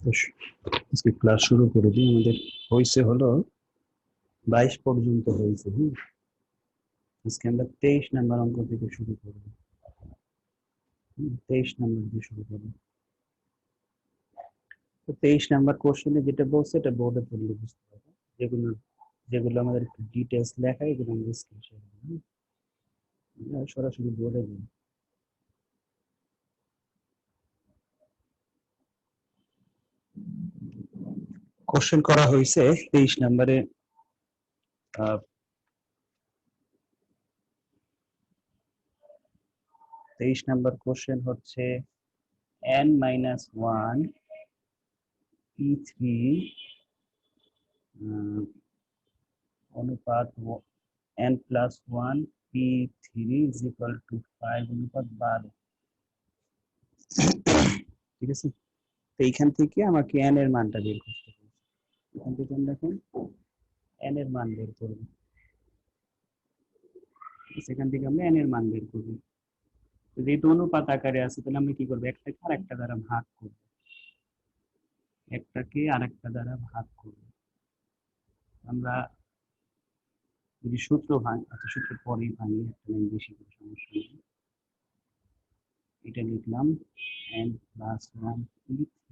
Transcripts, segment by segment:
আজকে ক্লাস শুরু করে দিই। আমাদের হয়েছে হলো 22 পর্যন্ত হয়েছে। আজকে আমরা 23 নাম্বার অঙ্ক থেকে শুরু করব। 23 নাম্বার দিয়ে শুরু করব। তো 23 নাম্বার কোশ্চেনে যেটা বলছে এটা বোর্ডে পড়লে বুঝতে পারবে। যেগুলো যেগুলো আমাদের ডিটেলস লেখা এগুলো আমরা স্ক্রিনশট দিই। সরাসরি বোর্ডে দিই। কোশ্চেন করা হয়েছে 23 নাম্বারে 23 নাম্বার কোশ্চেন হচ্ছে n-1 p3 অনুপাত n+1 p3 is equal to 5 অনুপাত 12। ঠিক আছে, তো এইখান থেকে আমাকে n এর মানটা বের করতে হবে। এখান থেকে আমরা এখন n এর মান বের করব। সেখান থেকে আমরা n এর মান বের করব। যেহেতু অনুপাত আকারে আছে তাহলে আমরা কি করব, একটাকে আরেকটা দ্বারা ভাগ করব। একটাকে আরেকটা দ্বারা ভাগ করব। আমরা যদি সূত্র ভাঙি, আচ্ছা সূত্র পরেই ভাঙি, একটা লাইন বেশি করে সমস্যা নেই। এটা লিখলাম n+1 p3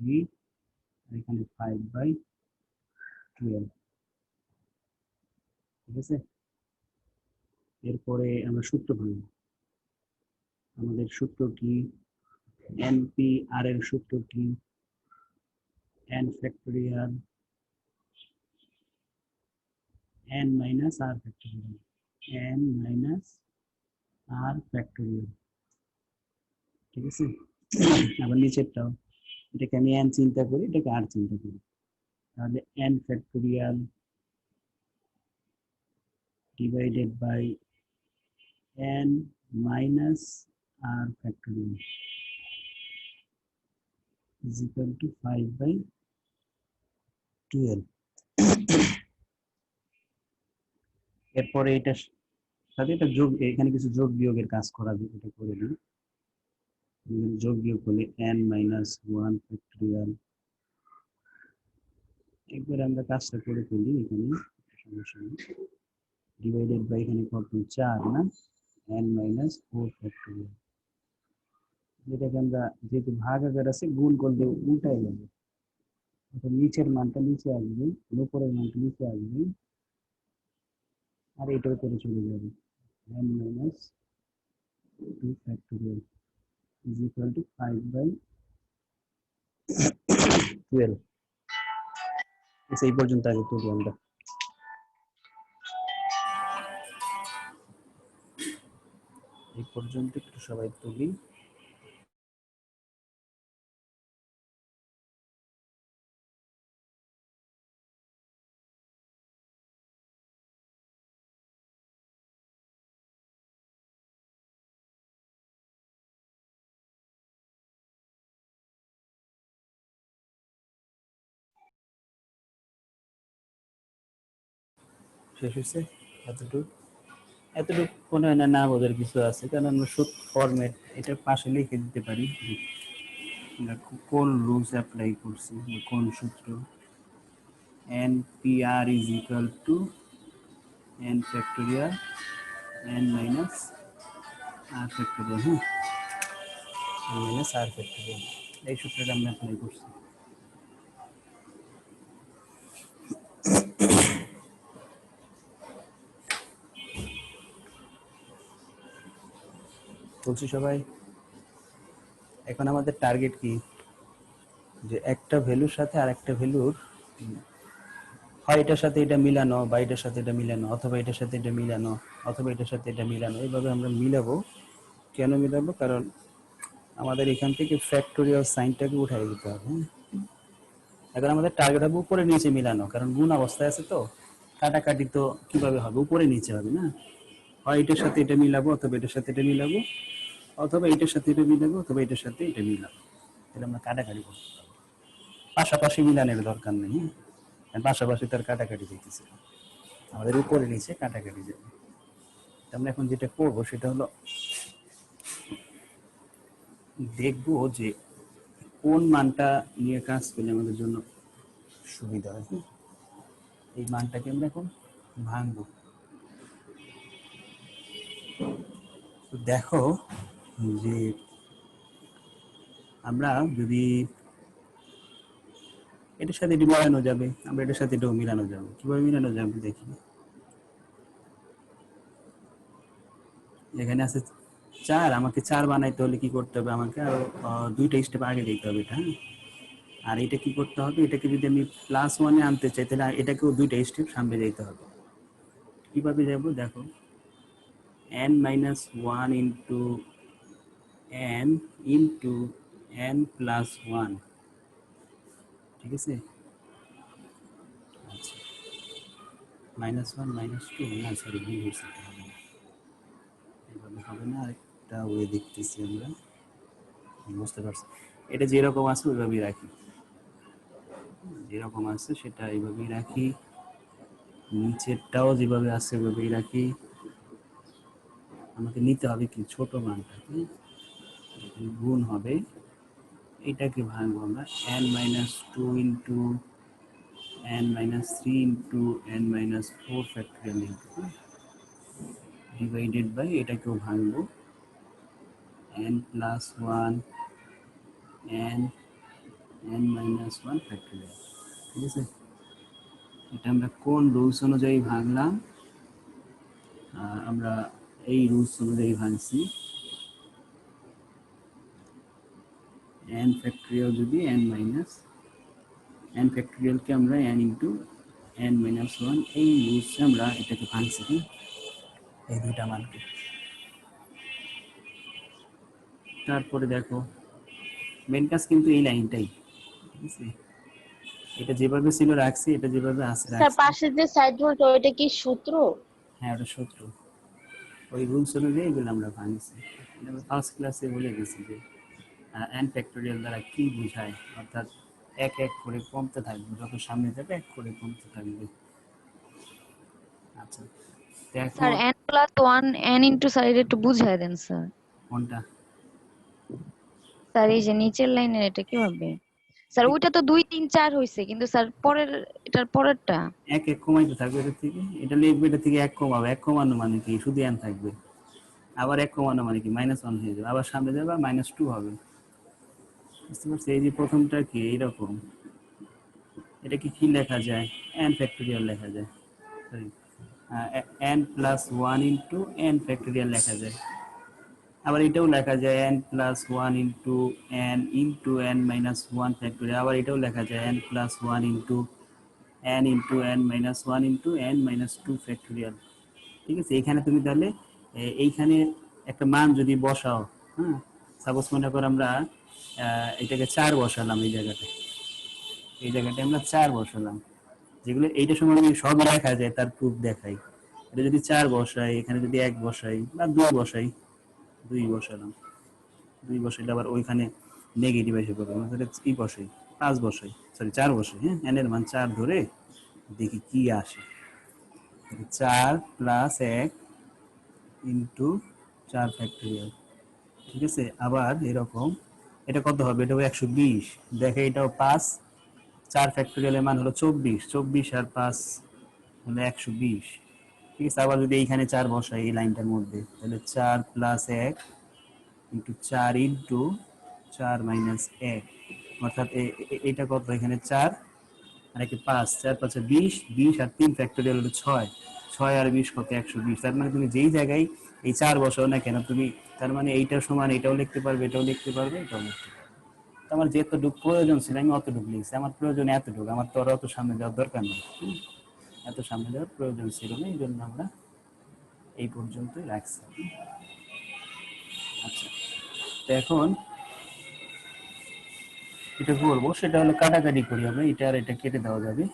এখানে 5/12। ঠিক আছে, এরপরে আমরা সূত্র ভাঙব। আমাদের সূত্র কি, এনপি আর এর সূত্র কি, n factorial n minus r factorial n minus r factorial. ঠিক আছে, আবার নিচেরটাও, এটাকে আমি n চিন্তা করি, এটাকে r চিন্তা করি, তাহলে n factorial divided by n minus r factorial is equal to 5/12। এরপরে এটার সাথে এটা যোগ, এখানে কিছু যোগ বিয়োগের কাজ করা যায়, এটা করে দিই। যোগ বিয়োগ করলে n-1 ফ্যাক্টরিয়াল, একবার আমরা কাজটা করে ফেলি এখানে, সমস্যা নেই। ডিভাইডেড বাই এখানে কত 4 না, n-4 ফ্যাক্টরিয়াল। যেটাকে আমরা যেহেতু ভাগ আকার আছে গুণ করলে উল্টাই যাবে, নিচের মানটা নিচে আসবে, উপরের মানটা নিচে আসবে, আর এটার উপরে চলে যাবে। n-2 factorial is equal to 5/12। এই পর্যন্ত আগে তুলি আমরা। এই পর্যন্ত একটু সবাই তুলি। শেষ হয়েছে এতটুকু? এতটুকু মনে হয় না না বোঝার কিছু আছে, কারণ আমরা সূত্র ফরম্যাট এটার পাশে লিখে দিতে পারি কোন রুলস অ্যাপ্লাই করছি, কোন সূত্র। npr is equal to n factorial n minus r factorial, n minus r factorial, এই সূত্রটা আমরা অ্যাপ্লাই করছি। বলছি সবাই, এখন আমাদের টার্গেট কি, যে একটা ভ্যালুর সাথে আরেকটা ভ্যালুর হয় এটার সাথে এটা মিলানো, বা এটার সাথে এটা মিলানো, অথবা এটার সাথে এটা মিলানো, অথবা এটার সাথে এটা মিলানো, এইভাবে আমরা মিলাবো। কেন মিলাবো, কারণ আমাদের এখান থেকে ফ্যাক্টোরিয়াল সাইনটাকে উঠাই দিতে হবে। এখন আমাদের টার্গেট হবে উপরে নিচে মিলানো, কারণ গুণ অবস্থায় আছে তো, কাটাকাটি তো কিভাবে হবে, উপরে নিচে হবে না। হয় এটার সাথে এটা মিলাবো, অথবা এটার সাথে এটা মিলাবো, অথবা এটার সাথে এটা মিলাবো, অথবা এটার সাথে এটা মিলাবো। এটা আমরা কাটাকাটি করতে পারবো, পাশাপাশি মিলানের দরকার নেই। পাশাপাশি তার কাটাকাটি দিতেছে, আমাদের উপরে নিচে কাটাকাটি যাবে। আমরা এখন যেটা করবো সেটা হলো দেখবো যে কোন মানটা নিয়ে কাজ করলে আমাদের জন্য সুবিধা হয়, এই মানটাকে আমরা এখন ভাঙবো। তো দেখো যে আমরা যদি এটার সাথে এটি মিলানো যাবে, আমরা এটার সাথে এটাও মিলানো যাবে। কিভাবে মিলানো যাবে দেখি। এখানে আছে 4, আমাকে 4 বানাইতে হলে কি করতে হবে, আমাকে আরো 2টা স্টেপ আগে যেতে হবে এটা, হ্যাঁ। আর এটা কি করতে হবে, এটাকে যদি আমি +1 এ আনতে চাই তাহলে এটাকেও 2টা স্টেপ সামনে যেতে হবে। কিভাবে যাব দেখো, n-1 into n into n+1, ঠিক আছে। আচ্ছা, -1 -2, না সরি ভুল হয়েছে, এভাবে হবে না, আরেকটা ওয়ে দেখতেছি আমরা, বুঝতে পারছি। এটা যেরকম আছে ওইভাবেই রাখি, যেরকম আছে সেটা এইভাবেই রাখি, নিচেরটাও যেভাবে আছে ওইভাবেই রাখি। আমাকে নিতে হবে কি ছোট মানটাকে, গুণ হবে, এটাকে ভাঙবো আমরা n-2 into n-3 into n-4 factorial লিখবো, ডিভাইডেড বাই এটাকেও ভাঙবো n+1 n-1 ফ্যাক্টরিয়াল, ঠিক আছে। এটা আমরা কোন রুলস অনুযায়ী ভাঙলাম, আমরা এই রুলস অনুযায়ী ভাঙছি। n ফ্যাক্টরিয়াল যদি n ফ্যাক্টরিয়ালকে আমরা n ইন্টু n-1 এই রুলসে আমরা এটাকে ভাঙছি, এই দুইটা মানকে। তারপরে দেখো মেন কাজ কিন্তু এই লাইনটাই, ঠিক আছে। এটা যেভাবে ছিল রাখছি, এটা যেভাবে আছে স্যার রাখছি। পাশে যে সাইড রুলটা ওইটা কি সূত্র? হ্যাঁ, ওটা সূত্র, ওই রুলস অনুযায়ী এগুলো আমরা ভাঙছি। এটা আমরা ফার্স্ট ক্লাসে বলে গেছি যে n ফ্যাক্টোরিয়াল দ্বারা কি বোঝায়, অর্থাৎ এক এক করে কমতে থাকবে, যত সামনে যাবে এক করে কমতে থাকবে। আচ্ছা, sir n+1 n into, sir এটা একটু বুঝাই দেন স্যার। কোনটা স্যার এই যে নিচের লাইনের এটা কিভাবে? স্যার ওইটা তো 2 3 4 হইছে, কিন্তু স্যার পরের এটার পরেরটা এক এক কমাইতে থাকবে, এটা থেকে এটা লিখবে, এটা থেকে এক কমাবে, এক কমানো মানে কি শুধু n থাকবে, আবার এক কমানো মানে কি -1 হয়ে যাবে, আবার সামনে যাবে -2 হবে, বুঝতে পারছি। এই যে প্রথমটা কি এইরকম, এটা কি লেখা যায়, n ফ্যাক্টরিয়াল লেখা যায়, sorry n+1 into n factorial লেখা যায়। আবার এটাও লেখা যায় n+1 ইন্টু n ফ্যাক্টরিয়াল, আবার এটাও লেখা যায় n+1 into n-1 into n-2 factorial, ঠিক আছে। এখানে তুমি তাহলে এইখানে একটা মান যদি বসাও, হ্যাঁ, সাপোজ মনে করো আমরা এটাকে 4 বসালাম, এই জায়গাটায় আমরা 4 বসালাম, যেগুলো এইটার সময় আমি সব লেখা যায় তার প্রুফ দেখাই। এটা যদি 4 বসাই, এখানে যদি 1 বসাই বা 2 বসাই, 2 বসালাম, 2 বসাইলে আবার ওইখানে নেগেটিভ এসে পড়বে, তাহলে কি বসাই, 5 বসাই, সরি 4 বসাই, হ্যাঁ, n এর মান 4 ধরে দেখি কি আসে। 4 + 1 ইন্টু 4 ফ্যাক্টরিয়াল, ঠিক আছে। আবার এরকম এটা কত হবে, এটা 120, দেখে এটাও 5, 4 ফ্যাক্টরিয়ালের মান হলো 24, 24 আর 5 হলো 120, ঠিক আছে। আবার যদি এইখানে 4 বসাই এই লাইনটার মধ্যে, তাহলে 4 + 1 ইন্টু 4 ইন্টু 4 - 1, অর্থাৎ এটা কত, এখানে 4 আর একে 5, 4 5 20, 20 আর 3 ফ্যাক্টরিয়াল হলো 6, 6 আর 20 কত 120। তার মানে তুমি যেই জায়গায় এই 4 বসাও না কেন তুমি, তার মানে এইটার সমান এটাও লিখতে পারবে, এটাও লিখতে পারবে, এটাও লিখতে পারবে। আমার যেতটুকু প্রয়োজন ছিল আমি অতটুকু লিখছি, আমার প্রয়োজন এতটুকু, আমার তো আর অত সামনে যাওয়ার দরকার নেই, এত সামনে যাওয়ার প্রয়োজন ছিল না, এই জন্য আমরা এই পর্যন্তই রাখছি। আচ্ছা, তো এখন এটা করবো, সেটা হলো কাটাকাটি করি আমরা, এটা আর এটা কেটে দেওয়া যাবে,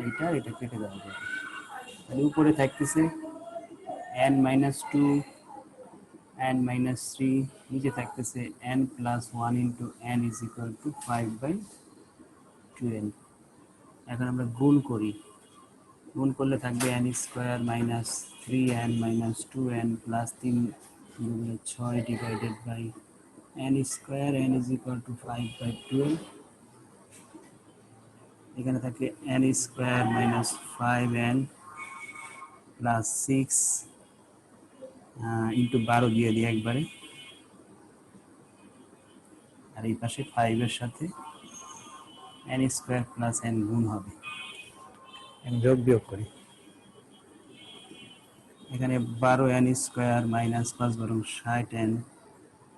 এইটা আর এটা কেটে দেওয়া যাবে, তাহলে উপরে থাকতেছে n-2 n-3, নিচে থাকতেছে n+1 into n is equal two 5/12। এখন আমরা গুণ করি, গুণ করলে থাকবে n² - 3n - 2n + 3 × 6 divided by n square n is equal to 5/12 এখানে থাকে n square minus 5n plus 6 into 12 দিয়ে দিই একবারে আর এই পাশে 5 এর সাথে n স্কয়ার প্লাস n গুণ হবে আমি যোগ বিয়োগ করি এখানে 12n স্কয়ার মাইনাস 5 বরং 60n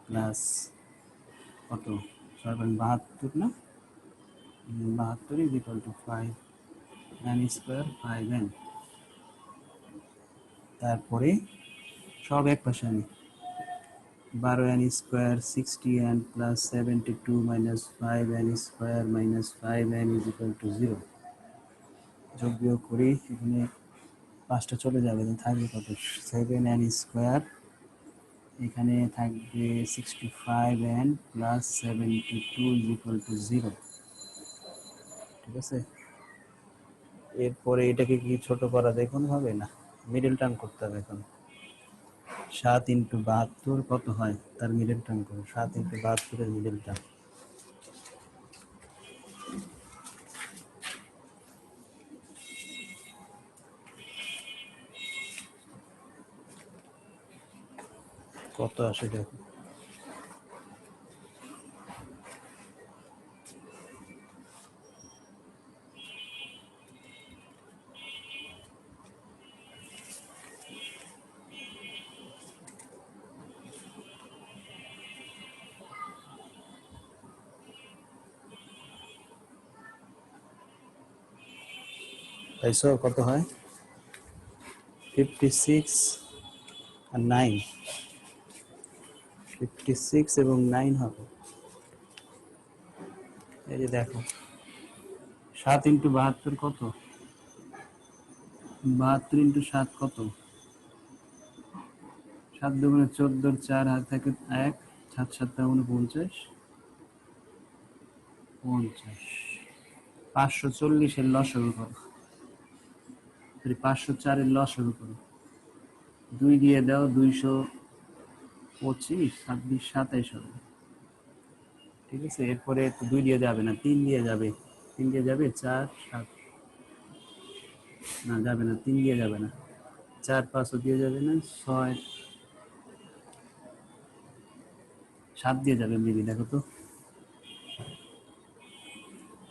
প্লাস কত 72 না 72 is equal to 5 n square 5n তারপরে সব এক পাশে আনি 12n square 60n plus 72 minus 5n square minus 5n is equal to 0 যোগ বিয়োগ করি এখানে পাঁচটা চলে যাবে থাকবে কত 7n স্কয়ার এখানে থাকবে 65n plus 72 is equal to 0 ঠিক আছে এরপরে এটাকে কি ছোট করা যায় কোনোভাবে না মিডল টার্ম করতে হবে এখন 7 × 72 কত হয় তার মিডল টার্ম করো 7 × 72 এর মিডল টার্ম কত আসে দেখো পাইছো কত হয় 56 আর 9 56 এবং 9 হবে এই যে দেখো 7 × 72 কত 72 × 7 কত 7 × 2 = 14 4 হাত থেকে 1 7 7 = 49 540 এর লসাগু করো 504 এর লসাগু করো 2 দিয়ে দাও 225 26 27 হবে ঠিক আছে এরপরে 2 দিয়ে যাবে না 3 দিয়ে যাবে 3 দিয়ে যাবে 4 7 না যাবে না 3 দিয়ে যাবে না 4 5 দিয়ে যাবে না 6 7 দিয়ে যাবে মেবি দেখো তো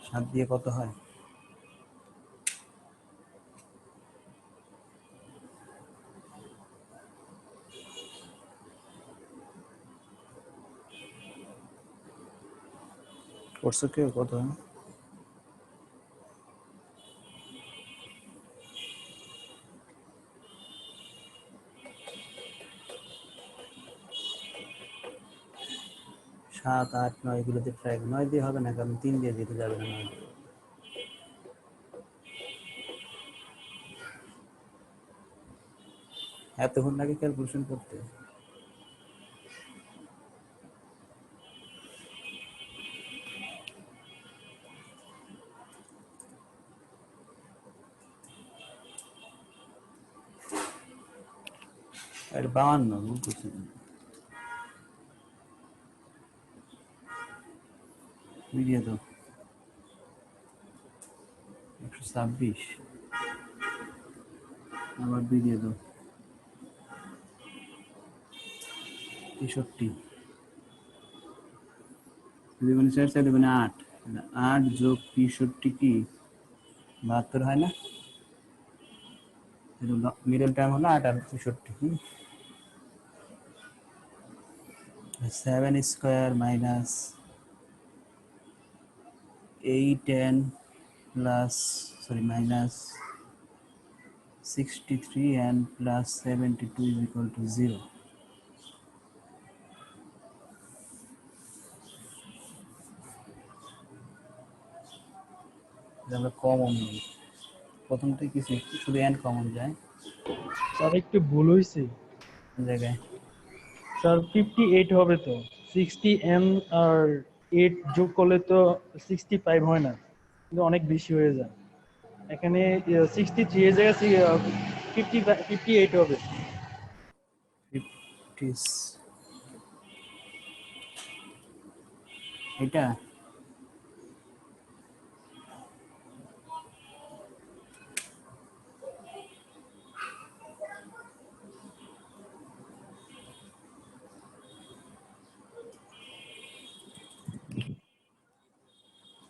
7 দিয়ে কত হয় করছো কেউ কত হয় 7 8 9 এগুলোতে ট্রাই 9 দিয়ে হবে না কারণ 3 দিয়ে দিতে যাবে না 9 এতক্ষণ লাগে ক্যালকুলেশন করতে আর 52 বুঝছি মিডিয়া তো 126 আবার দিয়ে দাও 63 যদি মানে 4 চাইলে মানে 8 8 যোগ 63 কি 72 হয় না মিডল টার্ম হলো 8 আর 63 7 square minus 8n plus sorry minus 63n plus 72 is equal to 0 আমরা কমন নিই প্রথমটা কিছু শুধু n কমন যায় স্যার একটু ভুল হয়েছে জায়গায় স্যার 58 হবে তো 60n আর 8 যোগ করলে তো 65 হয় না কিন্তু অনেক বেশি হয়ে যায় এখানে 63 এর জায়গায় 58 হবে 50 এটা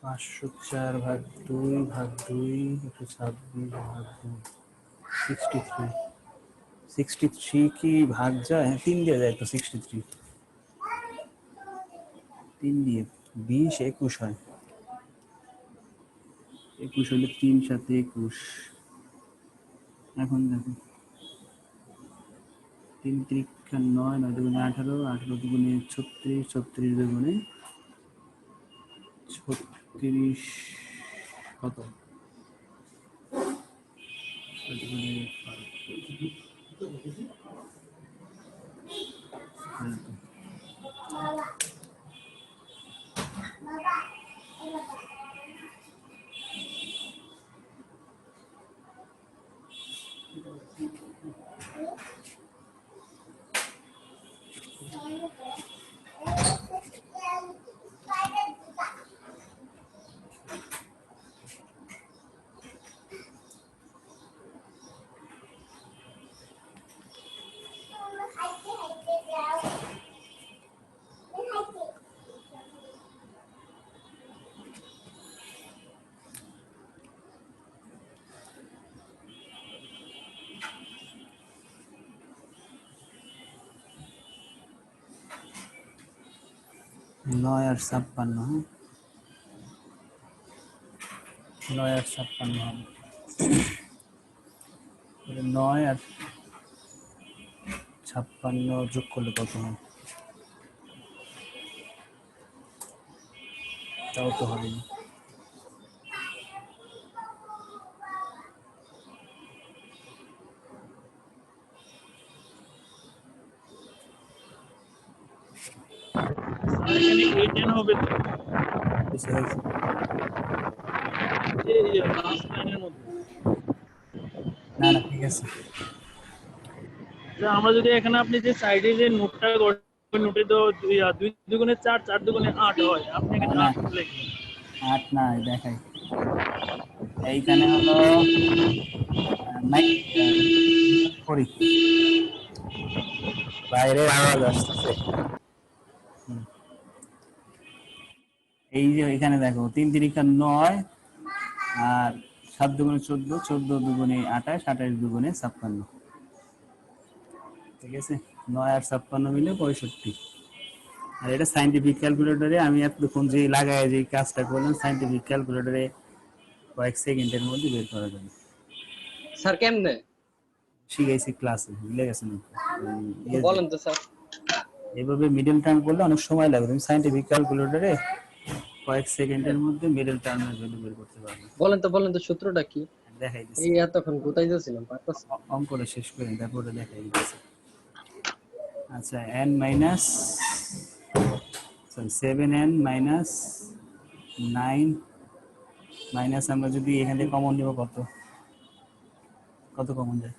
পাঁচশো চার ভাগ দুই ভাগ দুই 126 ভাগ 2 63 কি ভাগ যায়? হ্যাঁ, 3 দিয়ে যায় তো 63, 3 দিয়ে 20 21 হয়। 21 হলে 3 সাথে 21। এখন দেখো 3 3 9, 9 দুগুণে 18, 18 দুগুণে 36, 36 দুগুণে 36 কত? দুগুণে 9 আর 56, হ্যাঁ 9 আর 56 হবে। 9 আর 56 যোগ করলে কত হয়? তাও তো হয়নি। স্যার এখানে 8n হবে তো, বুঝতে পেরেছি। এই লাস্ট লাইনের মধ্যে। না না ঠিক আছে। যে আমরা যদি এখানে আপনি যে সাইডে যে নোটটা করবেন, নোটে তো 2 দুগুণে 4, 4 দুগুণে 8 হয়, আপনি এখানে না 8 লিখবেন। 8 না, দেখাই এইখানে হলো করি বাইরে আওয়াজ আসতেছে। হুম। এই যে এখানে দেখো 3 3 9 আর 7 দুগুণে 14, 14 দুগুণে 28, 28 দুগুণে 56। ঠিক আছে, 9 আর 56 মিলে 65। আর এটা সাইন্টিফিক ক্যালকুলেটরে আমি এতক্ষণ যে লাগায় যে কাজটা করলাম, সাইন্টিফিক ক্যালকুলেটরে কয়েক সেকেন্ডের মধ্যে বের করা যাবে। স্যার কেমনে শিখাইছি ক্লাসে, ভুলে গেছেন বলেন তো স্যার। এভাবে মিডল টার্ম করলে অনেক সময় লাগবে। তুমি সাইন্টিফিক ক্যালকুলেটরে কয়েক সেকেন্ডের মধ্যে মিডল টার্মের ভ্যালু বের করতে পারবে। বলেন তো সূত্রটা কি? দেখাই দিচ্ছি, এই এতক্ষণ কোথায় যাচ্ছিলাম পারতাছি। অঙ্কটা শেষ করে তারপরে দেখাই দিচ্ছি। আচ্ছা n minus sorry 7n minus 9 minus আমরা যদি এখান থেকে কমন নিব কত কত কমন যায়?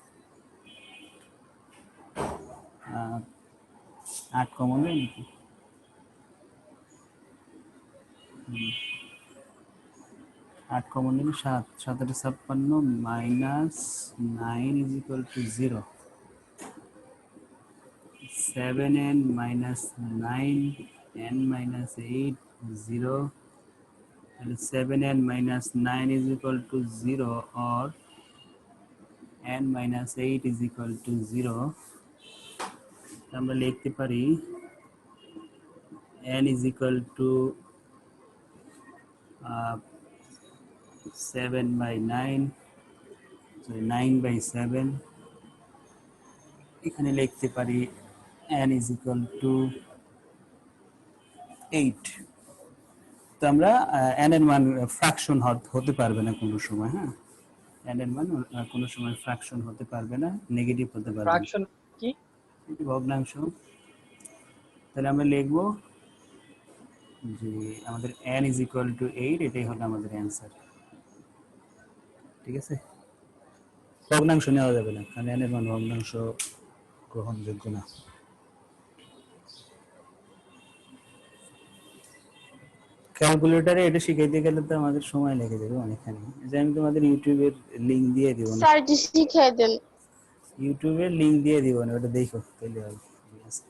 8 কমন যায় নাকি? 8 কমন নিলে 7, 7 আর 56 minus 9 is equal two 0। 7n minus 9, n minus 8, 0. And 7n minus 9 is equal to 0, or n minus 8 is equal to 0. আমরা লিখতে পারি n is equal to 7 by 9, sorry 9 by 7. এখানে লিখতে পারি n is equal to 8. তো আমরা n এর মান ফ্র্যাকশন হতে পারবে না কোনো সময়, হ্যাঁ n এর মান কোনো সময় ফ্র্যাকশন হতে পারবে না, নেগেটিভ হতে পারবে না, ফ্র্যাকশন কি? এটি ভগ্নাংশ। তাহলে আমরা লিখব যে আমাদের n is equal to 8, এটাই হলো আমাদের অ্যান্সার। ঠিক আছে, ভগ্নাংশ নেওয়া যাবে না কারণ n এর মান ভগ্নাংশ গ্রহণযোগ্য না। ক্যালকুলেটরে এটা শিখাইতে গেলে তো আমাদের সময় লেগে যাবে অনেকখানি। যে আমি তোমাদের ইউটিউবের লিংক দিয়ে দিব না, স্যার জি শিখিয়ে দেন। ইউটিউবের লিংক দিয়ে দিব না, ওটা দেখো তাহলে হবে। ঠিক আছে,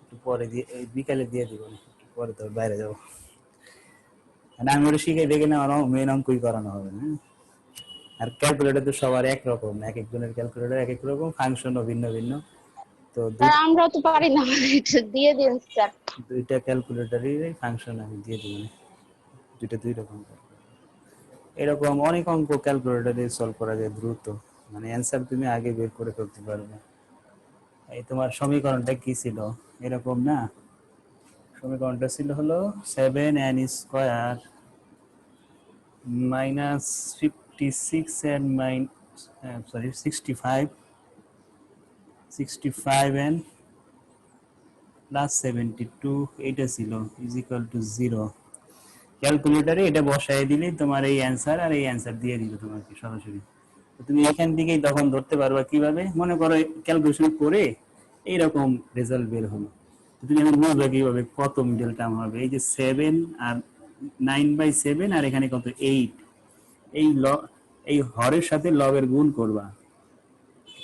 একটু পরে দিয়ে এই বিকালে দিয়ে দিব না, একটু পরে তো বাইরে যাবো। মানে আমি ওটা শিখাইতে গেলে আমার মেন অঙ্কই করানো হবে না। আর ক্যালকুলেটর তো সবার এক রকম, এক একজনের ক্যালকুলেটর এক এক রকম, ফাংশনও ভিন্ন ভিন্ন। তো স্যার আমরাও তো পারি না, একটু দিয়ে দিন স্যার। দুইটা ক্যালকুলেটরের ফাংশন আমি দিয়ে দিব না, দুইটা দুই রকম। এরকম অনেক অঙ্ক ক্যালকুলেটরে সলভ করা যায় দ্রুত, মানে অ্যান্সার তুমি আগে বের করে ফেলতে পারবে। এই তোমার সমীকরণটা কি ছিল, এরকম না? সমীকরণটা ছিল হলো 7n square minus 56 and sorry 65n plus 72 এটা ছিল ইজ ইকুয়াল টু 0। ক্যালকুলেটরে এটা বসায় দিলে তোমার এই অ্যান্সার আর এই অ্যান্সার দিয়ে দিবে তোমাকে সরাসরি। তো তুমি এখান থেকেই তখন ধরতে পারবা কিভাবে, মনে করো ক্যালকুলেশন করে এইরকম রেজাল্ট বের হলো, তো তুমি এখন বুঝবে কিভাবে কত মিডল টার্ম হবে। এই যে 7 আর 9/7 আর এখানে কত 8, এই এই হরের সাথে লবের গুণ করবা।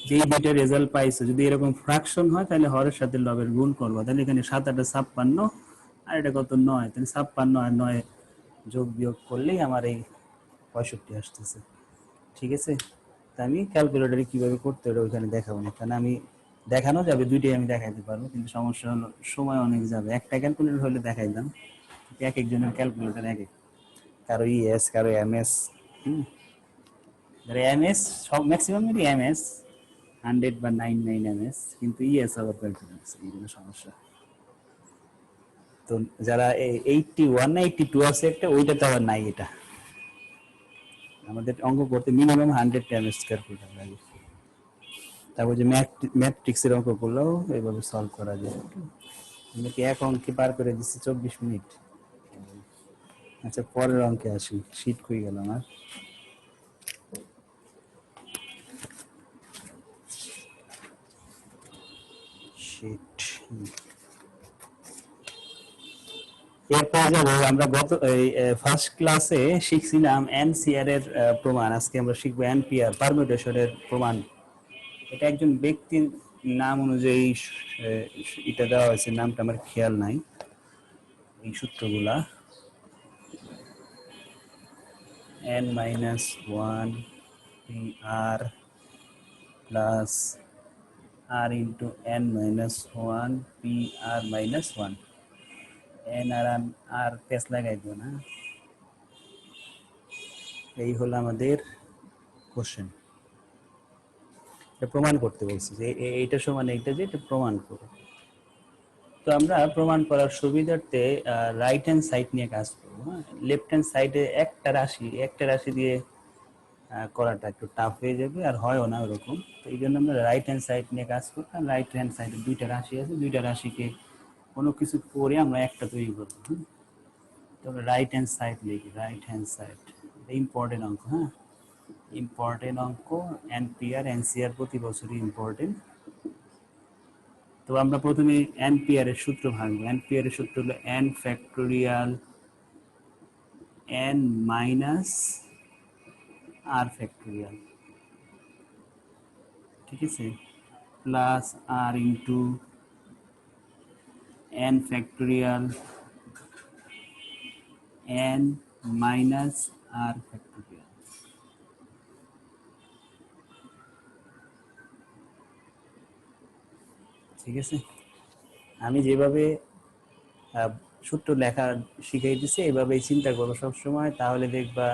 যে দুইটা রেজাল্ট পাইছো যদি এরকম ফ্র্যাকশন হয় তাহলে হরের সাথে লবের গুণ করবা, তাহলে এখানে 7 8 56 আর এটা কত 9, তাহলে 56 আর 9 যোগ বিয়োগ করলেই আমার এই 65 আসতেছে। ঠিক আছে, তা আমি ক্যালকুলেটরে কিভাবে করতে হবে ওইখানে দেখাবো না, কারণ আমি দেখানো যাবে দুইটাই আমি দেখাইতে পারবো, কিন্তু সমস্যা হলো সময় অনেক যাবে। একটা ক্যালকুলেটর হলে দেখাইতাম, এক একজনের ক্যালকুলেটর এক এক, কারো ইএস কারো এমএস। এমএস সব ম্যাক্সিমাম এমএস 100 বা 99 এমএস, কিন্তু ইএস আবার ক্যালকুলেটর, এই জন্য সমস্যা। তো যারা 81 না 82 আছে একটা, ওইটা তো আবার নাই। এটা আমাদের অঙ্ক করতে মিনিমাম 100 এমএস ক্যালকুলেটর লাগে। তারপর যে ম্যাট্রিক্সের অঙ্ক করলেও এইভাবে সলভ করা যায়। আমি কি এক অঙ্কে পার করে দিচ্ছি 24 মিনিট। আচ্ছা পরের অঙ্কে আসি, শীট হয়ে গেল আমার। শীট এরপর যাবো আমরা গত ফার্স্ট ক্লাসে শিখছিলাম এনসিআর এর প্রমাণ, আজকে আমরা শিখবো এনপিআর পারমিউটেশনের প্রমাণ। এটা একজন ব্যক্তির নাম অনুযায়ী এটা দেওয়া হয়েছে, নামটা আমার খেয়াল নাই। এই সূত্রগুলা n-1 PR plus r into n-1 PR minus 1, n আর পেস লাগাই দিও না। এই হলো আমাদের কোশ্চেন, এটা প্রমাণ করতে বলছি যে এইটা সমান এইটা, যে এটা প্রমাণ করো। তো আমরা প্রমাণ করার সুবিধার্থে রাইট হ্যান্ড সাইড নিয়ে কাজ করবো। লেফট হ্যান্ড সাইডে একটা রাশি দিয়ে করাটা একটু টাফ হয়ে যাবে, আর হয়ও না ওরকম। তো এই জন্য আমরা রাইট হ্যান্ড সাইড নিয়ে কাজ করতাম। রাইট হ্যান্ড সাইডে দুইটা রাশি আছে, দুইটা রাশিকে কোনো কিছু করে আমরা একটা তৈরি করবো। তো আমরা রাইট হ্যান্ড সাইড লিখি, রাইট হ্যান্ড সাইড ইম্পর্টেন্ট অঙ্ক। হ্যাঁ, ইম্পর্টেন্ট অঙ্ক, এনপিআর এনসিআর প্রতি বছরই ইম্পর্টেন্ট। তো আমরা প্রথমে এনপিআর এর সূত্র ভাঙবো। এনপিআর এর সূত্র হলো n factorial n minus r factorial, ঠিক আছে, plus r into n factorial n minus r factorial. ঠিক আছে, আমি যেভাবে সূত্র লেখা শিখিয়ে দিচ্ছি এইভাবেই চিন্তা করো সবসময়, তাহলে দেখবা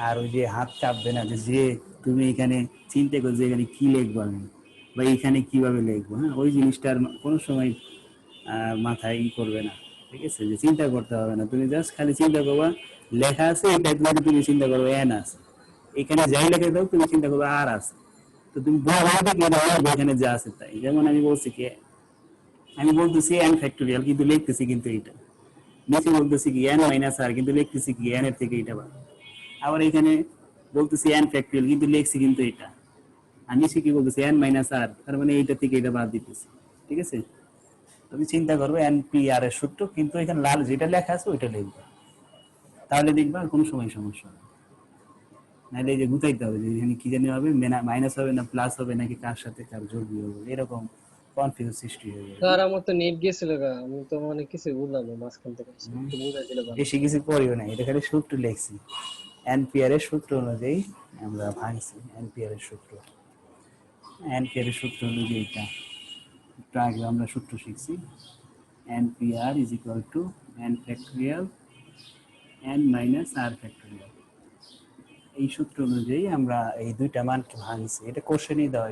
আর ওই যে হাত কাঁপবে না যে তুমি এখানে চিন্তা করো যে এখানে কি লিখবো আমি বা এখানে কিভাবে লিখবো। হ্যাঁ, ওই জিনিসটা আর কোনো সময় মাথায় করবে না। ঠিক আছে, যে চিন্তা করতে হবে না, তুমি জাস্ট খালি চিন্তা করবা লেখা আছে এটা, তুমি চিন্তা করবো এন আছে, এখানে যাই লেখা দাও তুমি চিন্তা করবো আর আছে। তো তুমি এখানে যা আছে তাই। যেমন আমি বলছি কি, আমি বলতেছি n ফ্যাক্টোরিয়াল কিন্তু লিখতেছি কিন্তু এটা, নিচে বলতেছি কি n মাইনাস r কিন্তু লিখতেছি কি n এর থেকে এটা বাদ। আবার এখানে বলতেছি n ফ্যাক্টোরিয়াল কিন্তু লিখছি কিন্তু এটা, আর নিচে কি বলতেছি n মাইনাস r, তার মানে এইটা থেকে এটা বাদ দিতেছি। ঠিক আছে, তুমি চিন্তা করবে npr এর সূত্র, কিন্তু এখানে লাল যেটা লেখা আছে ওইটা লিখবে। তাহলে দেখবা আর কোনো সময় সমস্যা হবে না। নাহলে এই যে গুতাইতে হবে যে এখানে কি জানি হবে, মাইনাস হবে না প্লাস হবে নাকি কার সাথে কার যোগ বিয়োগ হবে, এরকম কনফিউজ সৃষ্টি হয়ে যাবে। স্যার আমার তো নেট গেছিল গা, আমি তো মানে কিছু বুঝলাম না মাঝখান থেকে, হুম। একটু বুঝাই দিলে ভালো। বেশি কিছু পড়িও না, এটা খালি সূত্র লিখছি, অ্যাম্পিয়ারের সূত্র অনুযায়ী আমরা ভাঙছি। অ্যাম্পিয়ারের সূত্র, অ্যাম্পিয়ারের সূত্র অনুযায়ী এটা একটু আগে আমরা সূত্র শিখছি। অ্যাম্পিয়ার is equal to n factorial n minus r factorial. এই সূত্র অনুযায়ী আমরা এই দুইটা মানকে ভাঙছি। এটা কোশ্চেনই দেওয়া,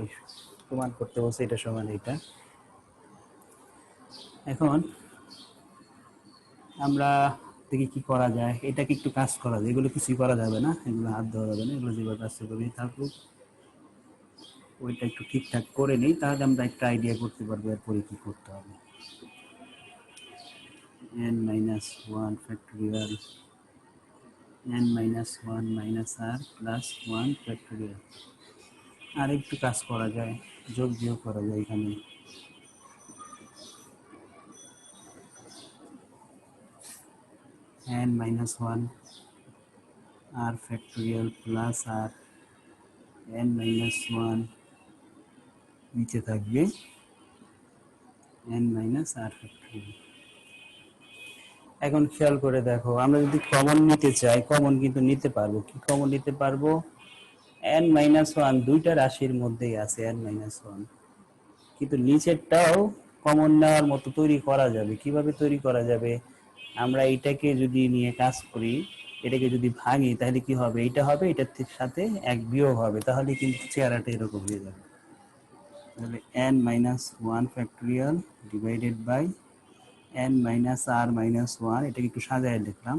প্রমাণ করতে বলছে এটা সমান এটা। এখন আমরা দেখি কি করা যায়, এটাকে একটু কাজ করা যায়, এগুলো কিছুই করা যাবে না, এগুলো হাত দেওয়া যাবে না, এগুলো যেভাবে কাজ করবে থাকুক, ওইটা একটু ঠিকঠাক করে নিই, তাহলে আমরা একটা আইডিয়া করতে পারবো এরপরে কি করতে হবে। n minus 1 factorial n minus 1 minus r plus 1 factorial। আর একটু কাজ করা যায়, যোগ বিয়োগ করা যায় এখানে। n minus 1 r factorial plus r n minus 1 নিচে থাকবে n minus r factorial। এখন খেয়াল করে দেখো, আমরা যদি কমন নিতে চাই, কমন কিন্তু নিতে পারবো। কি কমন নিতে পারবো? n minus 1 দুইটা রাশির মধ্যেই আছে n minus 1, কিন্তু নিচেরটাও কমন নেওয়ার মতো তৈরি করা যাবে। কিভাবে তৈরি করা যাবে? আমরা এটাকে যদি নিয়ে কাজ করি, এটাকে যদি ভাঙি, তাহলে কি হবে? এটা হবে, এটার সাথে এক বিয়োগ হবে, তাহলে কিন্তু চেহারাটা এরকম হয়ে যাবে। তাহলে n minus 1 factorial divided by n minus r minus 1, এটাকে একটু সাজায় লিখলাম,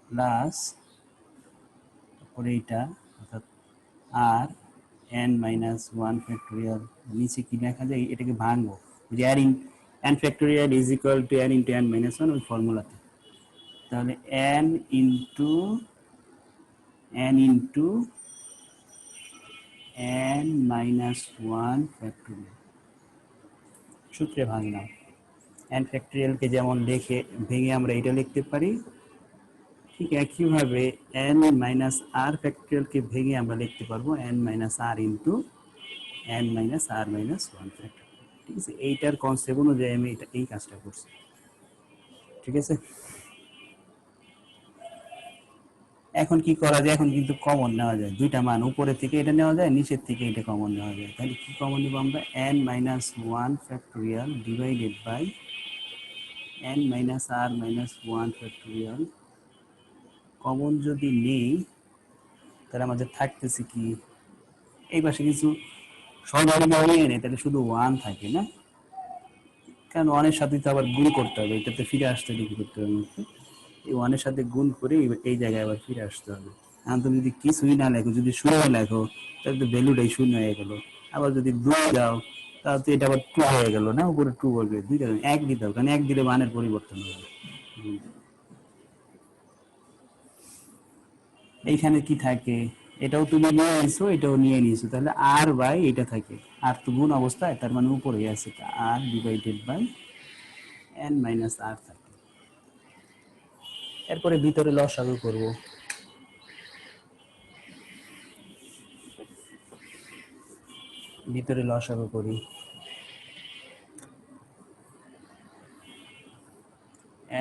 প্লাস তারপরে এটা অর্থাৎ r n minus 1 factorial, নিচে কি লেখা যায় এটাকে ভাঙবো, যে n factorial is equal to n into n minus 1 ওই ফর্মুলাতে। তাহলে n into n minus 1 factorial সূত্রে ভাঙলাম। n factorial কে যেমন লিখে ভেঙে আমরা এটা লিখতে পারি, ঠিক একইভাবে n minus r factorial কে ভেঙে আমরা লিখতে পারবো n minus r into n minus r minus 1 factorial। ঠিক আছে, এইটার কনসেপ্ট অনুযায়ী আমি এটা এই কাজটা করছি। ঠিক আছে, এখন কি করা যায়? এখন কিন্তু কমন নেওয়া যায়, দুইটা মান উপরে থেকে এটা নেওয়া যায়, নিচের থেকে এটা কমন নেওয়া যায়। তাহলে কি কমন নিব আমরা? n minus 1 factorial divided by n minus r minus 1 factorial। Common যদি নেই তাহলে আমাদের থাকতেছে কি, এই পাশে কিছু সরলরেখা নিয়ে নেই, তাহলে শুধু 1 থাকে না, কারণ 1 এর সাথে তো আবার গুণ করতে হবে, এটাতে ফিরে আসতে হবে, কি করতে হবে আমাকে? এই 1 এর সাথে গুণ করে এই জায়গায় আবার ফিরে আসতে হবে। এখন তুমি যদি কিছুই না লেখো, যদি শূন্য লেখো, তাহলে তো ভ্যালুটাই শূন্য হয়ে গেল। আবার যদি 2 দাও, তাহলে তো এটা আবার 2 হয়ে গেল না, উপরে 2 বলবে, 2 দাও, 1 দিতে হবে, কারণ 1 দিলে মানের পরিবর্তন হবে। এইখানে কি থাকে? এটাও তুমি নিয়ে নিছো, এটাও নিয়ে নিছো, তাহলে আর বাই এটা থাকে, আর তো গুণ অবস্থায়, তার মানে উপরে আছে, আর ডিভাইডেড বাই n মাইনাস আর থাকে। এরপরে ভিতরে লসাগু করব। ভিতরে লসাগু করি,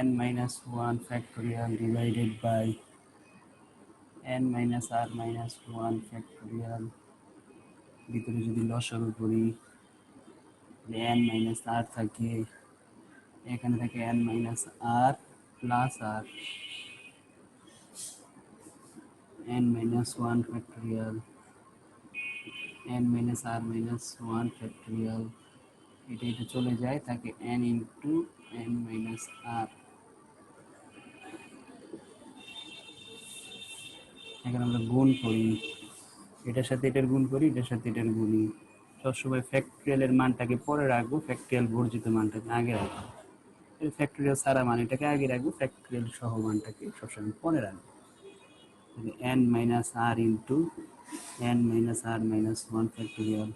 n minus 1 factorial divided by n minus r minus 1 factorial। ভিতরে যদি লসাগু করি, n minus r থাকে, এখানে থাকে n minus r plus r, n minus 1 factorial n minus r minus 1 factorial, এটা চলে যায়, থাকে n into n minus r। এখন আমরা গুণ করি, এটার সাথে এটার গুণ করি, এটার সাথে এটার গুণি। সবসময় ফ্যাক্টরিয়ালের মানটাকে পরে রাখবো, ফ্যাক্টরিয়াল বর্জিত মানটাকে আগে রাখবো। ফ্যাক্টরিয়াল সারা মান এটাকে আগে রাখবো, ফ্যাক্টরিয়াল সহ মানটাকে সবসময় পরে রাখবো। n minus r into n minus r minus 1 factorial।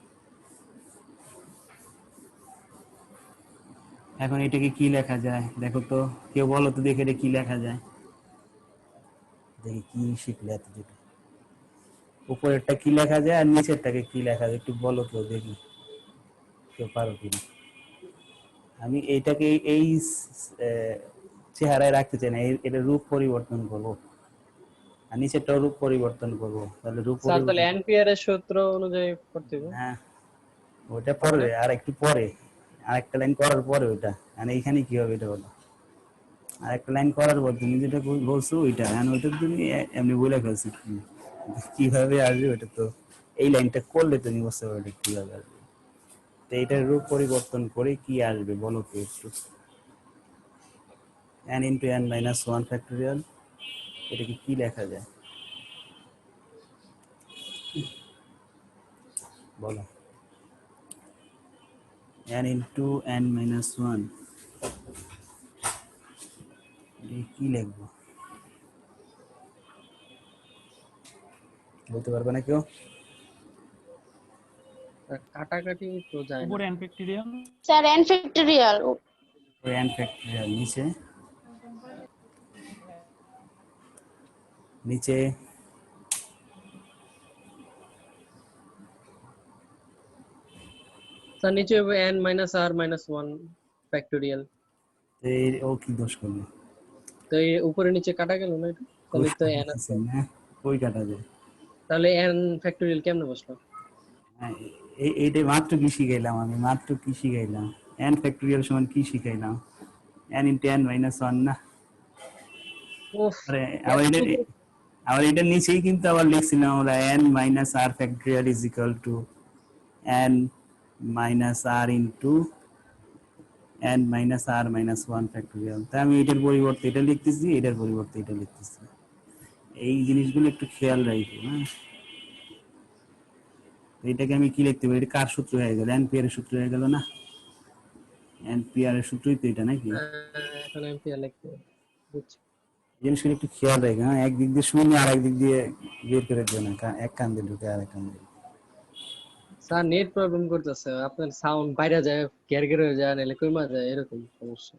এখন এটাকে কি লেখা যায় দেখো তো, কেউ বলো তো দেখে, এটা কি লেখা যায়? দেখি কি শিখলে এত যেটা উপরেরটা কি লেখা যায় আর নিচেরটাকে কি লেখা যায় একটু বলো তো দেখি কেউ পারো কিনা। আমি এইটাকে এই চেহারায় রাখতে চাই না, এটা রূপ পরিবর্তন করবো আর নিচেরটাও রূপ পরিবর্তন করবো, তাহলে রূপ স্যার তাহলে পরিবর্তন। এনপিআর এর সূত্র অনুযায়ী করতে হবে হ্যাঁ ওটা তাহলে পরে আর একটু পরে, আর একটা লাইন করার পরে ওটা, মানে এইখানে কি হবে এটা বলো। আর একটা লাইন করার পর তুমি যেটা বলছো ওইটা, মানে ওইটা তুমি এমনি বলে ফেলছো কিভাবে আসবে ওটা তো, এই লাইনটা করলে তুমি বুঝতে পারবে কিভাবে আসবে। তো এটার রূপ পরিবর্তন করে কি আসবে বলো তো একটু। n into n minus one factorial, এটাকে কি লেখা যায় বলো। n into n minus one, কি লিখবো বলতে পারবে না কেউ? কাটাকাটি তো যায় না। উপরে n factorial, sir n factorial. n factorial নিচে, নিচে স্যার নিচে হবে n minus r minus one factorial. ও কি দোষ করবে? তো এই উপরে নিচে কাটা গেল না এটা, তাহলে তো n আছে। না ওই কাটা যায়। তাহলে n ফ্যাক্টোরিয়াল কেমনে বসলো? হ্যাঁ, এইটাই মাত্র কি শিখাইলাম, আমি মাত্র কি শিখাইলাম, n ফ্যাক্টোরিয়াল সমান কি শিখাইলাম, n into n minus one না। উফ, আরে আবার এটা, এতটুকু। আবার এটার নিচেই কিন্তু আবার লিখছিলাম আমরা n minus r factorial is equal to n minus r into n minus r minus one factorial. তাই আমি এটার পরিবর্তে এটা লিখতেছি, এটার পরিবর্তে এটা লিখতেছি। এই জিনিসগুলো একটু খেয়াল রাখবো। হ্যাঁ এটাকে আমি কি লিখতে পারি, এটা কার সূত্র হয়ে গেল, এনপিআর এর সূত্র হয়ে গেল না, এনপিআর এর সূত্রই তো এটা নাকি। এখন এমপিআর লিখতে হবে। বুঝছি। জিনিসগুলো একটু খেয়াল রাখবে। হ্যাঁ একদিক দিয়ে শুনে আর একদিক দিয়ে বের করে দিও না, এক কান দিয়ে ঢুকে আর এক কান দিয়ে। স্যার নেট প্রবলেম করতেছে, আপনার সাউন্ড বাইরে যায়, ঘের ঘের হয়ে যায়, নাহলে কইমা যায়, এরকম সমস্যা।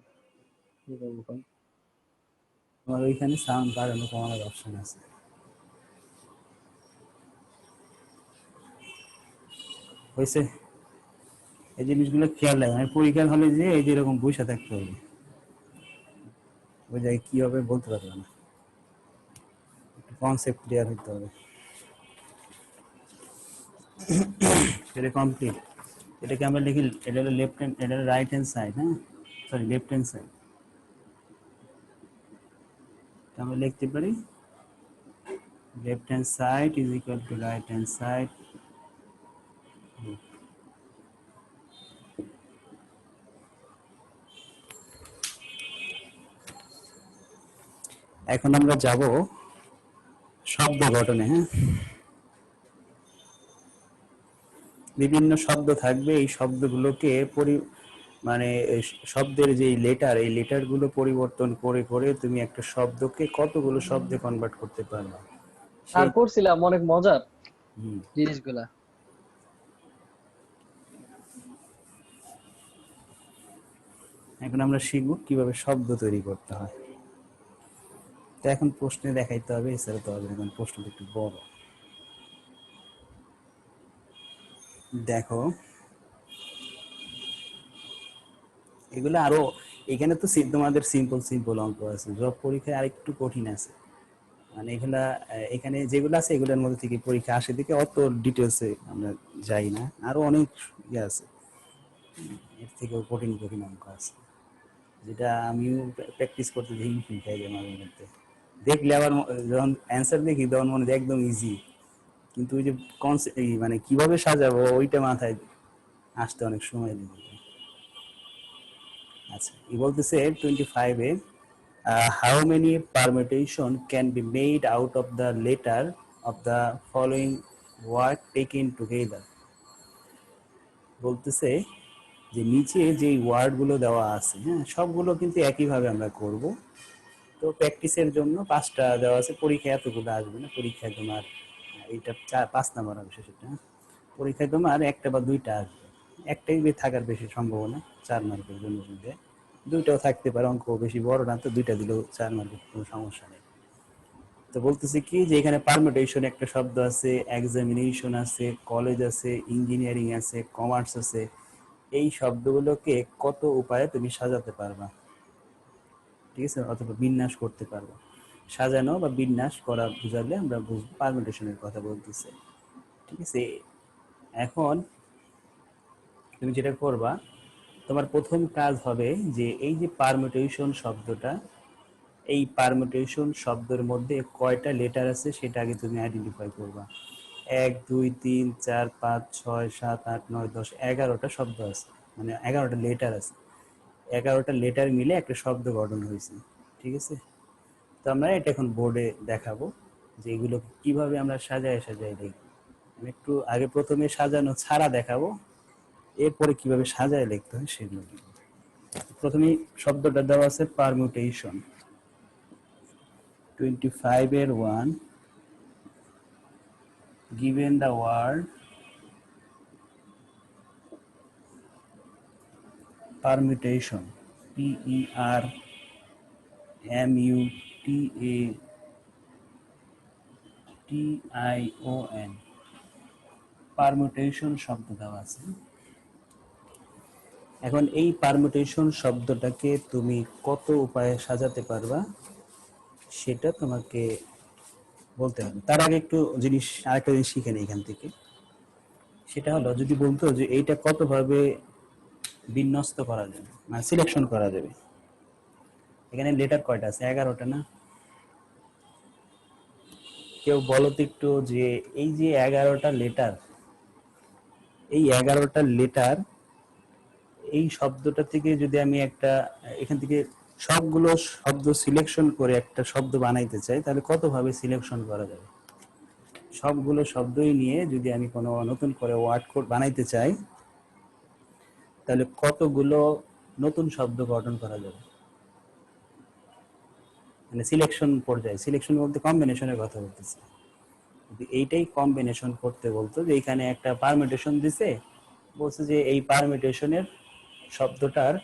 কি করবো এখন? তোমার ওইখানে সাউন্ড বাড়ানো কমানোর অপশন আছে। হয়েছে, এই জিনিসগুলো খেয়াল রাখবে। মানে পরীক্ষার হলে যে এই যে এরকম বসে থাকতে হবে, ওই জায়গায় কি হবে বলতে পারবে না, একটু কনসেপ্ট ক্লিয়ার হতে হবে। এটা কমপ্লিট। এটাকে আমরা লিখি, এটা হলো লেফট হ্যান্ড, এটা হলো রাইট হ্যান্ড সাইড। হ্যাঁ সরি লেফট হ্যান্ড সাইড। আমরা লিখতে পারি left hand side is equal two right hand side. এখন আমরা যাব শব্দ গঠনে। হ্যাঁ বিভিন্ন শব্দ থাকবে, এই শব্দগুলোকে মানে এই শব্দের যে লেটার, এই লেটার গুলো পরিবর্তন করে করে তুমি একটা শব্দকে কতগুলো শব্দে কনভার্ট করতে পারবে আর সেই। পড়ছিলাম অনেক মজার হুম। জিনিসগুলা। এখন আমরা শিখব কিভাবে শব্দ তৈরি করতে হয়। তো এখন প্রশ্নে দেখাইতে হবে, এছাড়া তো হবে না, কারণ প্রশ্নটা একটু বড়। দেখো এগুলো আরো, এখানে তো তোমাদের সিম্পল সিম্পল অঙ্ক আছে, জব পরীক্ষায় আরেকটু কঠিন আছে। মানে এগুলা এখানে যেগুলো আছে এগুলোর মধ্যে থেকে পরীক্ষা আসে দিকে অত ডিটেলসে আমরা যাই না, আরো অনেক ইয়ে আছে, এর থেকেও কঠিন কঠিন অঙ্ক আছে, যেটা আমিও প্র্যাকটিস করতে দেখি শিখাই যায় মাঝে মধ্যে। দেখলে আবার যখন অ্যান্সার দেখি তখন মনে হয় একদম ইজি, কিন্তু ওই যে মানে কিভাবে সাজাবো ওইটা মাথায় আসতে অনেক সময় লাগে। আচ্ছা ই বলতেছে 25 এ how many permutation can be made out of the letter of the following word taken together. বলতেছে যে নিচে যে ওয়ার্ডগুলো দেওয়া আছে, হ্যাঁ সবগুলো কিন্তু একইভাবে আমরা করব। তো প্র্যাকটিসের জন্য 5টা দেওয়া আছে, পরীক্ষায় এতগুলো আসবে না, পরীক্ষায় তোমার এইটা 5 নাম্বার হবে সেটা। পরীক্ষায় তোমার একটা বা দুইটা আসবে, একটাই থাকার বেশি সম্ভাবনা 4 মার্কের জন্য, যদি দুইটাও থাকতে পারে, অঙ্ক বেশি বড় না তো দুইটা দিলেও 4 মার্কের কোনো সমস্যা নেই। তো বলতেছি কি যে এখানে পারমিটেশন একটা শব্দ আছে, এক্সামিনেশন আছে, কলেজ আছে, ইঞ্জিনিয়ারিং আছে, কমার্স আছে। এই শব্দগুলোকে কত উপায়ে তুমি সাজাতে পারবা, ঠিক আছে, অথবা বিন্যাস করতে পারবা। সাজানো বা বিন্যাস করা বুঝালে আমরা বুঝবো পারমিটেশনের কথা বলতেছে, ঠিক আছে। এখন তুমি যেটা করবা, তোমার প্রথম কাজ হবে যে এই যে পারমিটেশন শব্দটা, এই পারমিটেশন শব্দের মধ্যে কয়টা লেটার আছে সেটা আগে তুমি আইডেন্টিফাই করবা। 1 2 3 4 5 6 7 8 9 10 11টা শব্দ আছে, মানে 11টা লেটার আছে। 11টা লেটার মিলে একটা শব্দ গঠন হয়েছে, ঠিক আছে। তো আমরা এটা এখন বোর্ডে দেখাবো যে এগুলো কিভাবে আমরা সাজায় সাজায় লিখব। আমি একটু আগে প্রথমে সাজানো ছাড়া দেখাবো, এরপরে কিভাবে সাজায় লিখতে হয় সেগুলো। প্রথমে শব্দটা দেওয়া আছে পারমিউটেশন। 25 এর 1, given the word permutation, PERMUTATION, permutation শব্দ দেওয়া আছে। এখন এই পারমিউটেশন শব্দটাকে তুমি কত উপায়ে সাজাতে পারবা সেটা তোমাকে বলতে হবে। তার আগে একটু আরেকটা জিনিস শিখে নেই এখান থেকে। সেটা হলো, যদি বলতো যে এইটা কতভাবে বিন্যস্ত করা যাবে, মানে সিলেকশন করা যাবে। এখানে লেটার কয়টা আছে? 11টা না? কেউ বলো তো একটু যে এই যে 11টা লেটার, এই 11টা লেটার, এই শব্দটা থেকে যদি আমি একটা, এখান থেকে সবগুলো শব্দ সিলেকশন করে একটা শব্দ বানাইতে চাই, তাহলে কতভাবে সিলেকশন করা যাবে? সবগুলো শব্দই নিয়ে যদি আমি কোনো নতুন করে ওয়ার্ড কোড বানাইতে চাই, তাহলে কতগুলো নতুন শব্দ গঠন করা যাবে? মানে সিলেকশন পর্যায়ে, সিলেকশন বলতে কম্বিনেশনের কথা বলতেছি। যদি এইটাই কম্বিনেশন করতে বলতো, যে এখানে একটা পারমিটেশন দিছে, বলছে যে এই পারমিটেশনের শব্দটার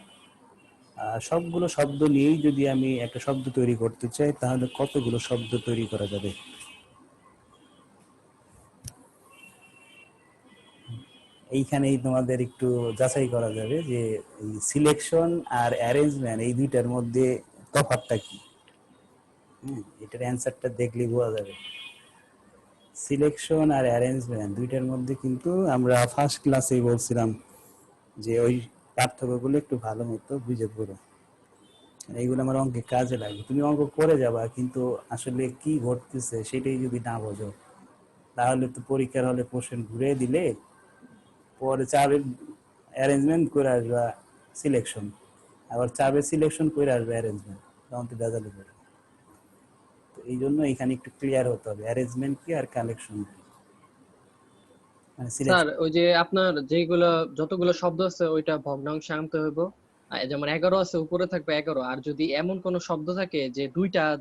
সবগুলো শব্দ নিয়েই যদি আমি একটা শব্দ তৈরি করতে চাই, তাহলে কতগুলো শব্দ তৈরি করা যাবে? এইখানেই তোমাদের একটু যাচাই করা যাবে যে সিলেকশন আর অ্যারেঞ্জমেন্ট এই দুইটার মধ্যে তফাৎটা কি। এটার অ্যান্সারটা দেখলেই বোঝা যাবে। সিলেকশন আর অ্যারেঞ্জমেন্ট দুইটার মধ্যে কিন্তু আমরা ফার্স্ট ক্লাসেই বলছিলাম যে ওই পার্থক্যগুলো একটু ভালো মতো বুঝে পড়ো। এইগুলো আমার অঙ্কে কাজে লাগবে। তুমি অঙ্ক করে যাবা, কিন্তু আসলে কি ঘটতেছে সেটাই যদি না বোঝো, তাহলে তো পরীক্ষার হলে কোশ্চেন ঘুরে দিলে পরে চাবে অ্যারেঞ্জমেন্ট করে আসবা সিলেকশন, আবার চাবে সিলেকশন করে আসবে অ্যারেঞ্জমেন্ট, তখন তো ভেজালে পড়ে। তো এই জন্য এখানে একটু ক্লিয়ার হতে হবে অ্যারেঞ্জমেন্ট কি আর কালেকশন কি, মানে স্যার সিলেকশন। ওই যে আপনার যেগুলো যতগুলো শব্দ আছে ওইটা ভগ্নাংশে আনতে হইব। যেমন 11 আছে, উপরে থাকবে 11। আর যদি এমন কোন শব্দ থাকে যে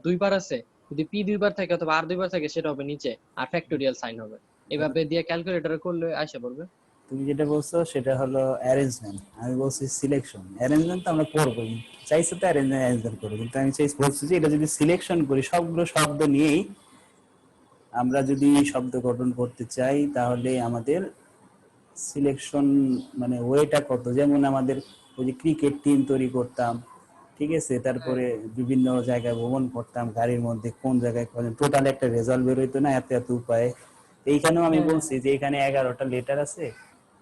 দুইবার আছে, যদি পি দুইবার থাকে অথবা আর দুইবার থাকে, সেটা হবে নিচে, আর ফ্যাক্টোরিয়াল সাইন হবে। এভাবে দিয়ে ক্যালকুলেটরে করলে আসে পড়বে। তুমি যেটা বলছো সেটা হলো অ্যারেঞ্জমেন্ট, আমি বলছি সিলেকশন। অ্যারেঞ্জমেন্ট তো আমরা করবোই, চাইছে তো অ্যারেঞ্জমেন্ট করবো, কিন্তু আমি বলছি যে এটা যদি সিলেকশন করি সবগুলো শব্দ নিয়েই আমরা যদি শব্দ গঠন করতে চাই, তাহলে আমাদের সিলেকশন মানে ওয়েটা কত। যেমন আমাদের ওই যে ক্রিকেট টিম তৈরি করতাম, ঠিক আছে, তারপরে বিভিন্ন জায়গায় ভ্রমণ করতাম গাড়ির মধ্যে, কোন জায়গায় টোটাল একটা রেজাল্ট বেরোইতো না এত এত উপায়ে। এইখানেও আমি বলছি যে এখানে 11টা লেটার আছে,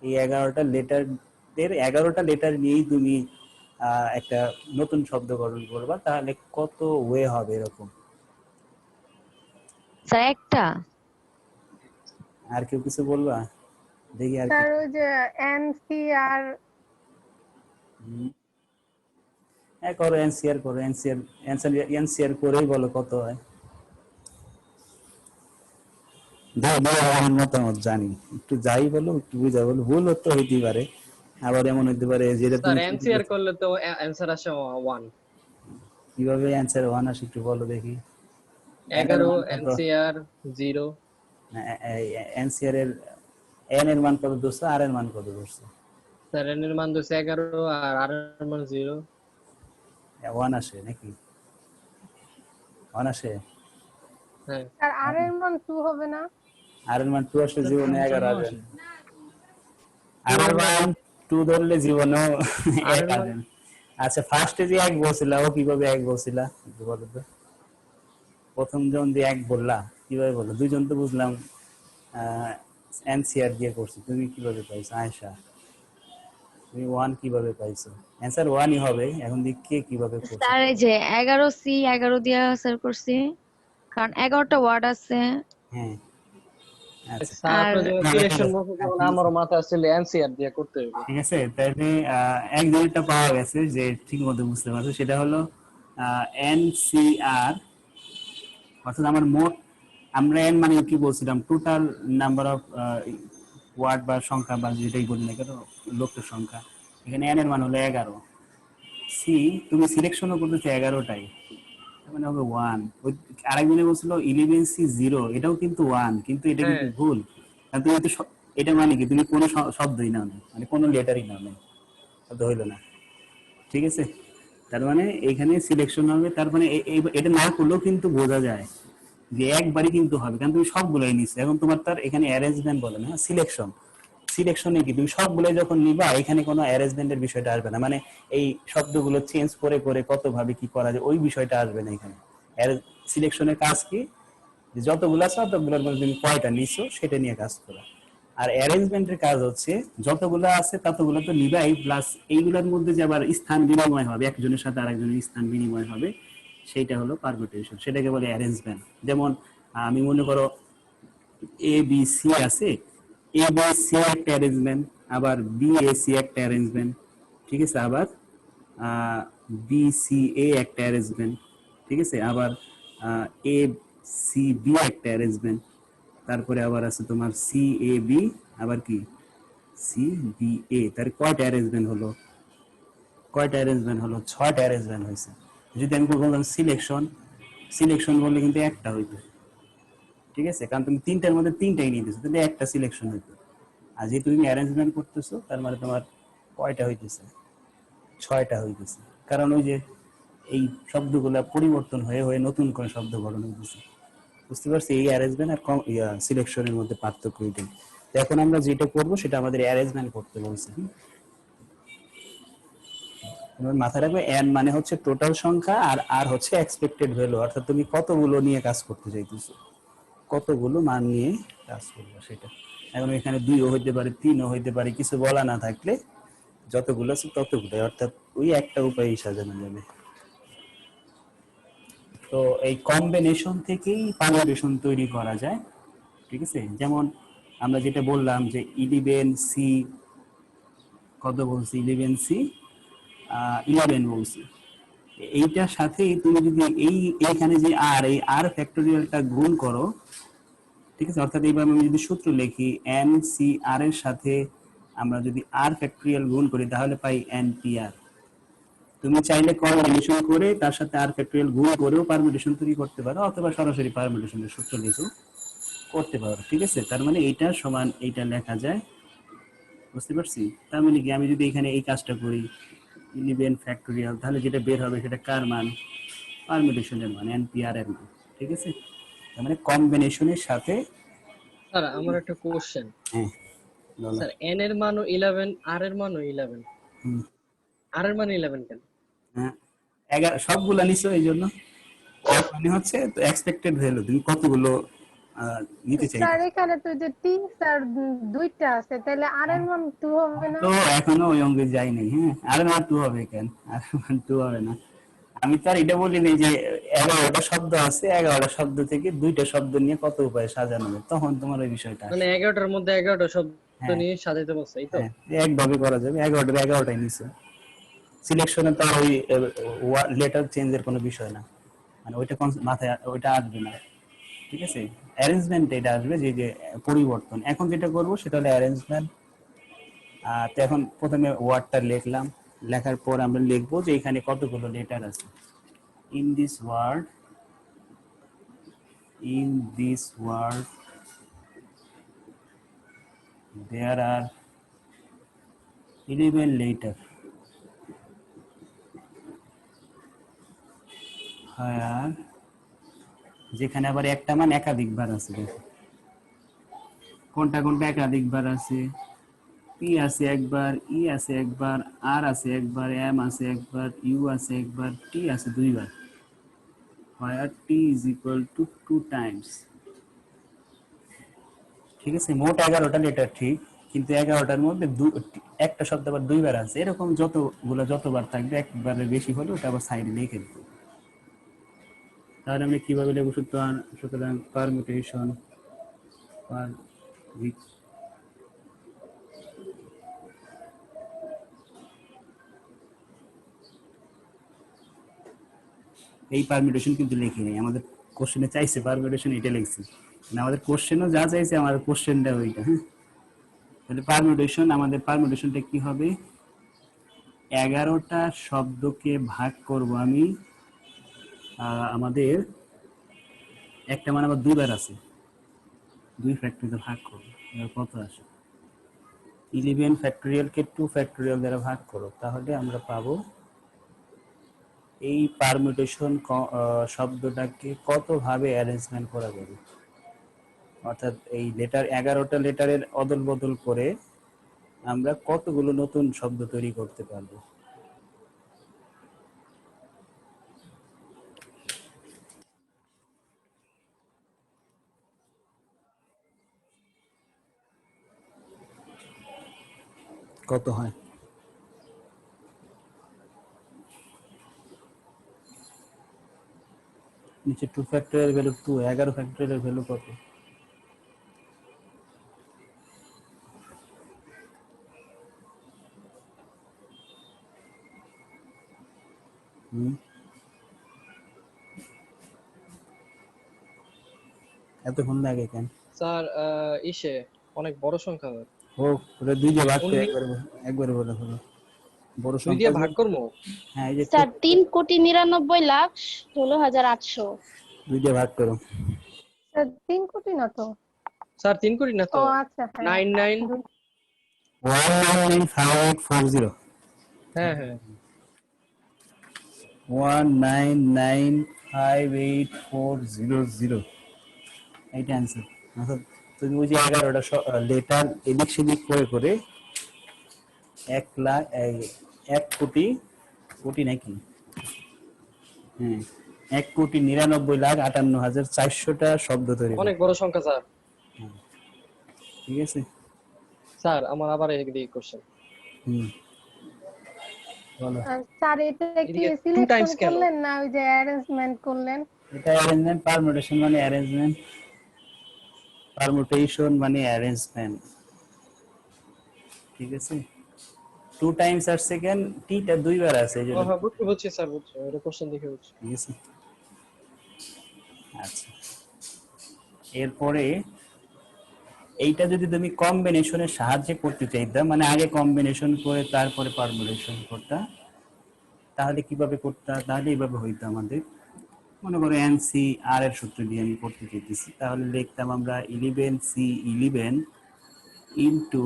এই 11টা লেটার এর 11টা লেটার নিয়েই তুমি একটা নতুন শব্দ গঠন করবা, তাহলে কত ওয়ে হবে এরকম। স্যার একটা। আর কেউ কিছু বলবা? দেখি আর কি। স্যার ওই যে এনসিআর হ্যাঁ করো, এনসিআর করো, এনসিআর এনসিআর করেই বলো কত হয়। দাও দাও, আমার মতামত জানি, একটু যাই বলো, একটু বুঝা বলো, ভুল হতে হইতে পারে, আবার এমন হইতে পারে যেটা স্যার তুমি এনসিআর করলে তো অ্যান্সার আসে 1। কিভাবে অ্যান্সার ওয়ান আসে একটু বলো দেখি। 11 মান কত? এনসিআর 0। এনসিআর এর এন এর মান কত ধরছো, আর এর মান কত ধরছো? স্যার এন এর মান হচ্ছে 11 আর আর এর মান 0। ওয়ান আসে নাকি? ওয়ান আসে? হ্যাঁ আর আর এর মান 2 হবে না? আর এর মান 2 আসলে জীবনে 11 55 আসবে আসে। না। আর এর মান 2 ধরলে জীবনেও আর 1 এর মান আসবে না। আচ্ছা ফার্স্টে যে 1 বলছিলা ও কিভাবে 1 বলছিলা একটু বলো তো। প্রথম জন যে 1 বললা কিভাবে বললা? দুইজন তো বুঝলাম এনসিআর দিয়ে করছি, তুমি কিভাবে পাইছো আয়েশা? তুমি 1 কিভাবে পাইছো? অ্যান্সার 1ই হবে, এখন দিক কে কিভাবে করছে? স্যার এই যে 11C 11 দিয়া স্যার করছি, কারণ 11টা ওয়ার্ড আছে। হ্যাঁ আচ্ছা স্যার আর আপনার যখন না, এটা সিলেকশন তো- বলতে হ্যাঁ, তখন ঠিক আছে আমারও মাথা আসছিল এনসিআর দিয়ে করতে হবে। ঠিক আছে, তাহলে এক জিনিসটা পাওয়া গেছে যে ঠিক মতো বুঝতে পারছো, সেটা হলো এনসিআর, অর্থাৎ আমার মোট, আমরা এন মানে কি বলছিলাম, টোটাল নাম্বার অফ ওয়ার্ড বা সংখ্যা বা যেটাই বলি না কেন, লোকের সংখ্যা। এখানে এন এর মান হলো 11। সি, তুমি সিলেকশনও করতেছো 11টাই, মানে হবে 1। ওই আরেকজনে বলছিল 11C0, এটাও কিন্তু 1, কিন্তু এটা হ্যাঁ কিন্তু ভুল। কারণ তুমি তো এটা মানে কি, তুমি কোনো শব্দই নাও না, মানে কোনো লেটারই নাও না, শব্দ হইলো না, ঠিক আছে। তার মানে এখানে সিলেকশন হবে, তার মানে এটা না করলেও কিন্তু বোঝা যায় যে একবারই কিন্তু হবে, কারণ তুমি সবগুলোই নিচ্ছ। এখন তোমার তার এখানে অ্যারেঞ্জমেন্ট বলে না, সিলেকশন। সিলেকশনে কি তুমি সবগুলোই যখন নিবা, এখানে কোনো অ্যারেঞ্জমেন্টের বিষয়টা আসবে না, মানে এই শব্দগুলো চেঞ্জ করে করে কত ভাবে কি করা যায় ওই বিষয়টা আসবে না এখানে। সিলেকশনের কাজ কি, যে যতগুলো আছে ততগুলোর মধ্যে তুমি কয়টা নিছো সেটা নিয়ে কাজ করা। আর অ্যারেঞ্জমেন্টের কাজ হচ্ছে যতগুলো আছে ততগুলো তো নিবাই, প্লাস এইগুলোর মধ্যে যে আবার স্থান বিনিময় হবে, একজনের সাথে আরেকজনের স্থান বিনিময় হবে, সেইটা হলো পারমিউটেশন, সেটাকে বলে অ্যারেঞ্জমেন্ট। যেমন আমি মনে করো এ বি সি আছে, এ বি সি একটা অ্যারেঞ্জমেন্ট, আবার বি এ সি একটা অ্যারেঞ্জমেন্ট, ঠিক আছে, আবার বি সি এ একটা অ্যারেঞ্জমেন্ট, ঠিক আছে, আবার এ সি বি একটা অ্যারেঞ্জমেন্ট, তারপরে আবার আছে তোমার সি এ বি, আবার কি সি বি এ। তার কয়টা অ্যারেঞ্জমেন্ট হলো? কয়টা অ্যারেঞ্জমেন্ট হলো? 6টা অ্যারেঞ্জমেন্ট হয়েছে। যদি আমি বললাম সিলেকশন, সিলেকশন বললে কিন্তু একটা হইতো, ঠিক আছে, কারণ তুমি তিনটার মধ্যে তিনটাই নিয়ে দিছো, তাহলে একটা সিলেকশন হইতো। আর যেহেতু তুমি অ্যারেঞ্জমেন্ট করতেছো, তার মানে তোমার কয়টা হইতেছে? 6টা হইতেছে, কারণ ওই যে এই শব্দগুলা পরিবর্তন হয়ে হয়ে নতুন করে শব্দ গঠন হইতেছে। বুঝতে পারছি এই অ্যারেঞ্জমেন্ট আর সিলেকশনের মধ্যে পার্থক্য এটাই। তো এখন আমরা যেটা করব সেটা আমাদের অ্যারেঞ্জমেন্ট করতে বলছে। এবার মাথায় রাখবে এন মানে হচ্ছে টোটাল সংখ্যা, আর আর হচ্ছে এক্সপেক্টেড ভ্যালু, অর্থাৎ তুমি কতগুলো নিয়ে কাজ করতে চাইতেছো, কতগুলো মান নিয়ে কাজ করবো সেটা। এখন এখানে 2ও হইতে পারে, 3ও হইতে পারে, কিছু বলা না থাকলে যতগুলো আছে ততগুলো, অর্থাৎ ওই একটা উপায় সাজানো যাবে। তো এই কম্বিনেশন থেকেই পারমুটেশন তৈরি করা যায়, ঠিক আছে। যেমন আমরা যেটা বললাম যে 11C, কত বলছি, 11C 11 বলছি, এইটার সাথে তুমি যদি এইখানে যে আর এই আর ফ্যাক্টোরিয়ালটা গুণ করো, ঠিক আছে, অর্থাৎ এইবার আমি যদি সূত্র লিখি এন সি আর এর সাথে আমরা যদি আর ফ্যাক্টোরিয়াল গুণ করি তাহলে পাই এন পি আর। তুমি চাইলে কম্বিনেশন করে তার সাথে আর ফ্যাক্টোরিয়াল গুণ করেও পারমিউটেশন তৈরি করতে পারো, অথবা সরাসরি পারমিউটেশনের সূত্র লিখেও করতে পারো, ঠিক আছে। তার মানে এইটা সমান এইটা লেখা যায়, বুঝতে পারছি। তার মানে কি, আমি যদি এখানে এই কাজটা করি 11 ফ্যাক্টোরিয়াল, তাহলে যেটা বের হবে সেটা কার মান? পারমিউটেশনের মান, এনপিআর এর মান, ঠিক আছে। তার মানে কম্বিনেশনের সাথে, স্যার আমার একটা কোশ্চেন, হ্যাঁ বলো। স্যার এন এর মানও 11 আর এর মানও 11, হুম, আর এর মান 11 কেন? হ্যাঁ 11 সবগুলা নিছো এই জন্য। তার মানে হচ্ছে এক্সপেক্টেড ভ্যালু, তুমি কতগুলো নিতে স্যার চাইতেছো। এখানে তো যে 3 স্যার 2টা আছে, তাহলে আর এর মান 2 হবে না? তো এখনো ওই অঙ্কে যাইনি, হ্যাঁ আর মান 2 হবে কেন? আর মান 2 হবে না। আমি তো আর এটা বলিনি যে 11টা শব্দ আছে, 11টা শব্দ থেকে 2টা শব্দ নিয়ে কত উপায়ে সাজানো হবে, তখন তোমার ওই বিষয়টা মানে আসে। 11টার মধ্যে 11টা শব্দ হ্যাঁ নিয়ে সাজাইতে বলছে, এই তো? হ্যাঁ, একভাবে করা যাবে, 11টার 11টাই নিছে। সিলেকশনে তো আর ওই লেটার চেঞ্জের কোনো বিষয় না, মানে ওইটা মাথায় ওইটা আসবে না, ঠিক আছে। অ্যারেঞ্জমেন্ট এটা আসবে, যে যে পরিবর্তন। এখন যেটা করব সেটা হলো অ্যারেঞ্জমেন্ট। তো এখন প্রথমে ওয়ার্ডটা লিখলাম, লেখার পর আমরা লিখবো যে এখানে কতগুলো লেটার আছে। In this word, in this word there are 11 letters, where যেখানে আবার একটা মান একাধিকবার আছে, দেখো কোনটা কোনটা একাধিকবার আছে। পি আছে একবার, ই আছে একবার, আর আছে একবার, এম আছে একবার, ইউ আছে একবার, টি আছে দুইবার। where t is equal to 2 times। ঠিক আছে, মোট 11টা লেটার ঠিক, কিন্তু 11টার মধ্যে একটা শব্দ আবার দুইবার আছে। এরকম যতবার থাকবে, একবারের বেশি হলে ওটা আবার সাইডে লিখে দেবো। তাহলে আমরা কিভাবে লিখব? সুতরাং পারমুটেশন পার এই পারমিটেশন কিন্তু লিখি নাই, আমাদের কোশ্চেনে চাইছে পারমিটেশন, এটা লিখছি না। আমাদের কোশ্চেনও যা চাইছে, আমাদের কোশ্চেনটা ওইটা। হ্যাঁ, তাহলে পারমিটেশন, আমাদের পারমিটেশনটা কি হবে? 11টা শব্দকে ভাগ করব আমি, আমাদের একটা মানে আবার দুইবার আছে, 2 ফ্যাক্টরিতে ভাগ করব। এবার কত আসে? 11 ফ্যাক্টরিয়ালকে 2 ফ্যাক্টরিয়াল দ্বারা ভাগ করো, তাহলে আমরা পাবো এই পারমিটেশন শব্দটাকে কত ভাবে অ্যারেঞ্জমেন্ট করা যাবে। অর্থাৎ এই লেটার 11টা লেটারের অদল বদল করে আমরা কতগুলো নতুন শব্দ তৈরি করতে পারবো। কত হয়? নিচে 2 ফ্যাক্টরিয়াল ভ্যালু 2, 11 ফ্যাক্টরিয়াল ভ্যালু কত? এতক্ষণ লাগে কেন? স্যার ইসে অনেক বড় সংখ্যা। ও, ওটা 2 দিয়ে ভাগ করে উনি- একবারে বলে হলো বড় 2 সংখ্যা। দিয়ে ভাগ করবো? হ্যাঁ, এই যে স্যার 3,99,16,800। 2 দিয়ে ভাগ করো। স্যার 3 কোটি না তো? স্যার 3 কোটি না ও তো, আচ্ছা, হ্যাঁ 99। 1995840। হ্যাঁ হ্যাঁ 1995840, এইটা অ্যান্সার। অর্থাৎ তুমি ওই যে 11টা লেটার এদিক সেদিক করে করে 1 কোটি নাকি, হ্যাঁ 1,99,58,400টা শব্দ তৈরি করে। অনেক বড় সংখ্যা স্যার। ঠিক আছে। স্যার আমার আবার এদিকে কোশ্চেন। বলো। স্যার এটা কি এদিকে 2 সিলেকশন টাইমস কেন? করলেন না ওই যে অ্যারেঞ্জমেন্ট করলেন? এটা অ্যারেঞ্জমেন্ট, পারমুটেশন মানে অ্যারেঞ্জমেন্ট, পারমুটেশন মানে অ্যারেঞ্জমেন্ট। ঠিক আছে, 2 টাইমস আর সেকেন্ড, টিটা দুইবার আছে এই জন্য। হ্যাঁ বুঝছি স্যার, বুঝছি, এটা কোশ্চেন দেখে বুঝছি। ঠিক আছে, আচ্ছা। এরপরে এইটা যদি তুমি কম্বিনেশনের সাহায্যে করতে চাইতা, মানে আগে কম্বিনেশন করে তারপরে পারমুটেশন করতা, তাহলে কিভাবে করতা? তাহলে এইভাবে হইতো আমাদের। মনে করো এনসি আর এর সূত্র দিয়ে আমি করতে চাইতেছি, তাহলে লিখতাম আমরা 11C11 into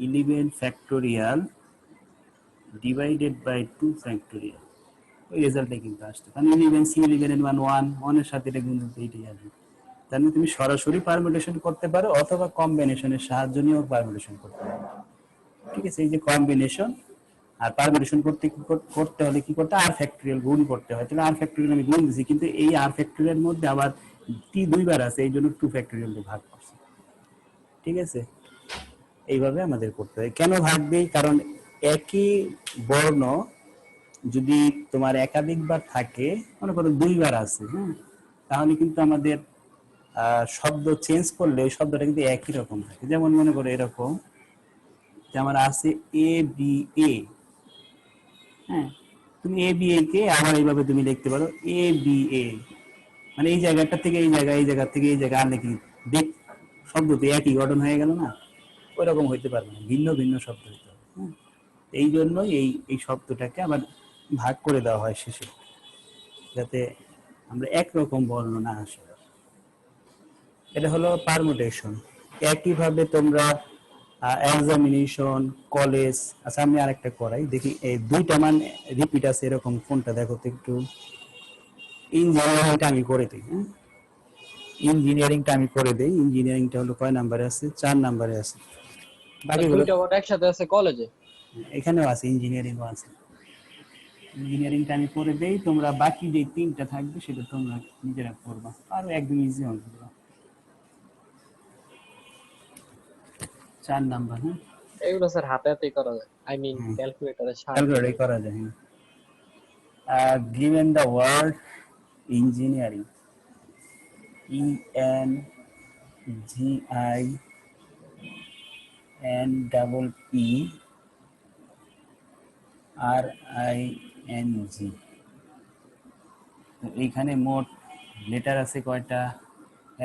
11 factorial divided by 2 factorial. ওই রেজাল্টে কিন্তু আসতো, কারণ 11C11 এর মান 1, 1 এর সাথে এটা গুণ দিতে এইটাই আসবে। তার মানে তুমি সরাসরি পারমুটেশন করতে পারো, অথবা কম্বিনেশনের সাহায্য নিয়েও পারমুটেশন করতে পারো। ঠিক আছে, এই যে কম্বিনেশন আর পারমুটেশন করতে হলে কি করতে? আর ফ্যাক্টরিয়াল গুণ করতে হয়। তাহলে আর ফ্যাক্টরিয়াল আমি গুণ দিছি, কিন্তু এই আর ফ্যাক্টরিয়াল মধ্যে আবার টি দুইবার আছে, এই জন্য 2 ফ্যাক্টরিয়াল দিয়ে ভাগ করছি। ঠিক আছে, এইভাবে আমাদের করতে হয়। কেন ভাগ দেই? কারণ একই বর্ণ যদি তোমার একাধিকবার থাকে, মনে করো দুইবার আছে, হ্যাঁ, তাহলে কিন্তু আমাদের শব্দ চেঞ্জ করলে ওই শব্দটা কিন্তু একই রকম থাকে। যেমন মনে করো এরকম যে আমার আছে এ বি এ, হ্যাঁ, তুমি এ বি এ কে আবার এইভাবে তুমি লিখতে পারো এ বি এ, মানে এই জায়গাটা থেকে এই জায়গা, এই জায়গা থেকে এই জায়গা আনলে কি দেখ শব্দ তো একই গঠন হয়ে গেল না? ওইরকম হইতে পারবে না, ভিন্ন ভিন্ন শব্দ হইতে হবে। এই জন্যই এই শব্দটাকে আবার ভাগ করে দেওয়া হয় শেষে, যাতে আমরা একরকম বর্ণ না আসে। এটা হলো পারমুটেশন। একইভাবে তোমরা এক্সামিনেশন, কলেজ, আচ্ছা আমি আরেকটা করাই দেখি, এই দুইটা মান রিপিট আছে এরকম কোনটা দেখো তো একটু। ইন জেনারেল এটা আমি করে দিই, হ্যাঁ। ইঞ্জিনিয়ারিংটা আমি করে দেই। ইঞ্জিনিয়ারিংটা হলো কয় নাম্বারে আছে? 4 নাম্বারে আছে। বাকিগুলো দুইটা ওয়ার্ড একসাথে আছে কলেজে। এখানেও আছে, ইঞ্জিনিয়ারিংও আছে। ইঞ্জিনিয়ারিংটা আমি করে দেই, তোমরা বাকি যে 3টা থাকবে সেটা তোমরা নিজেরা করবা, আর একদম ইজি হবে। 4 নাম্বার। হ্যাঁ, এগুলো স্যার হাতে হাতেই করা যায়, আই মিন ক্যালকুলেটরের সাহায্যে। ক্যালকুলেটর করা যায়। Given the word engineering, ENGINEPPRING, তো এইখানে মোট লেটার আছে কয়টা?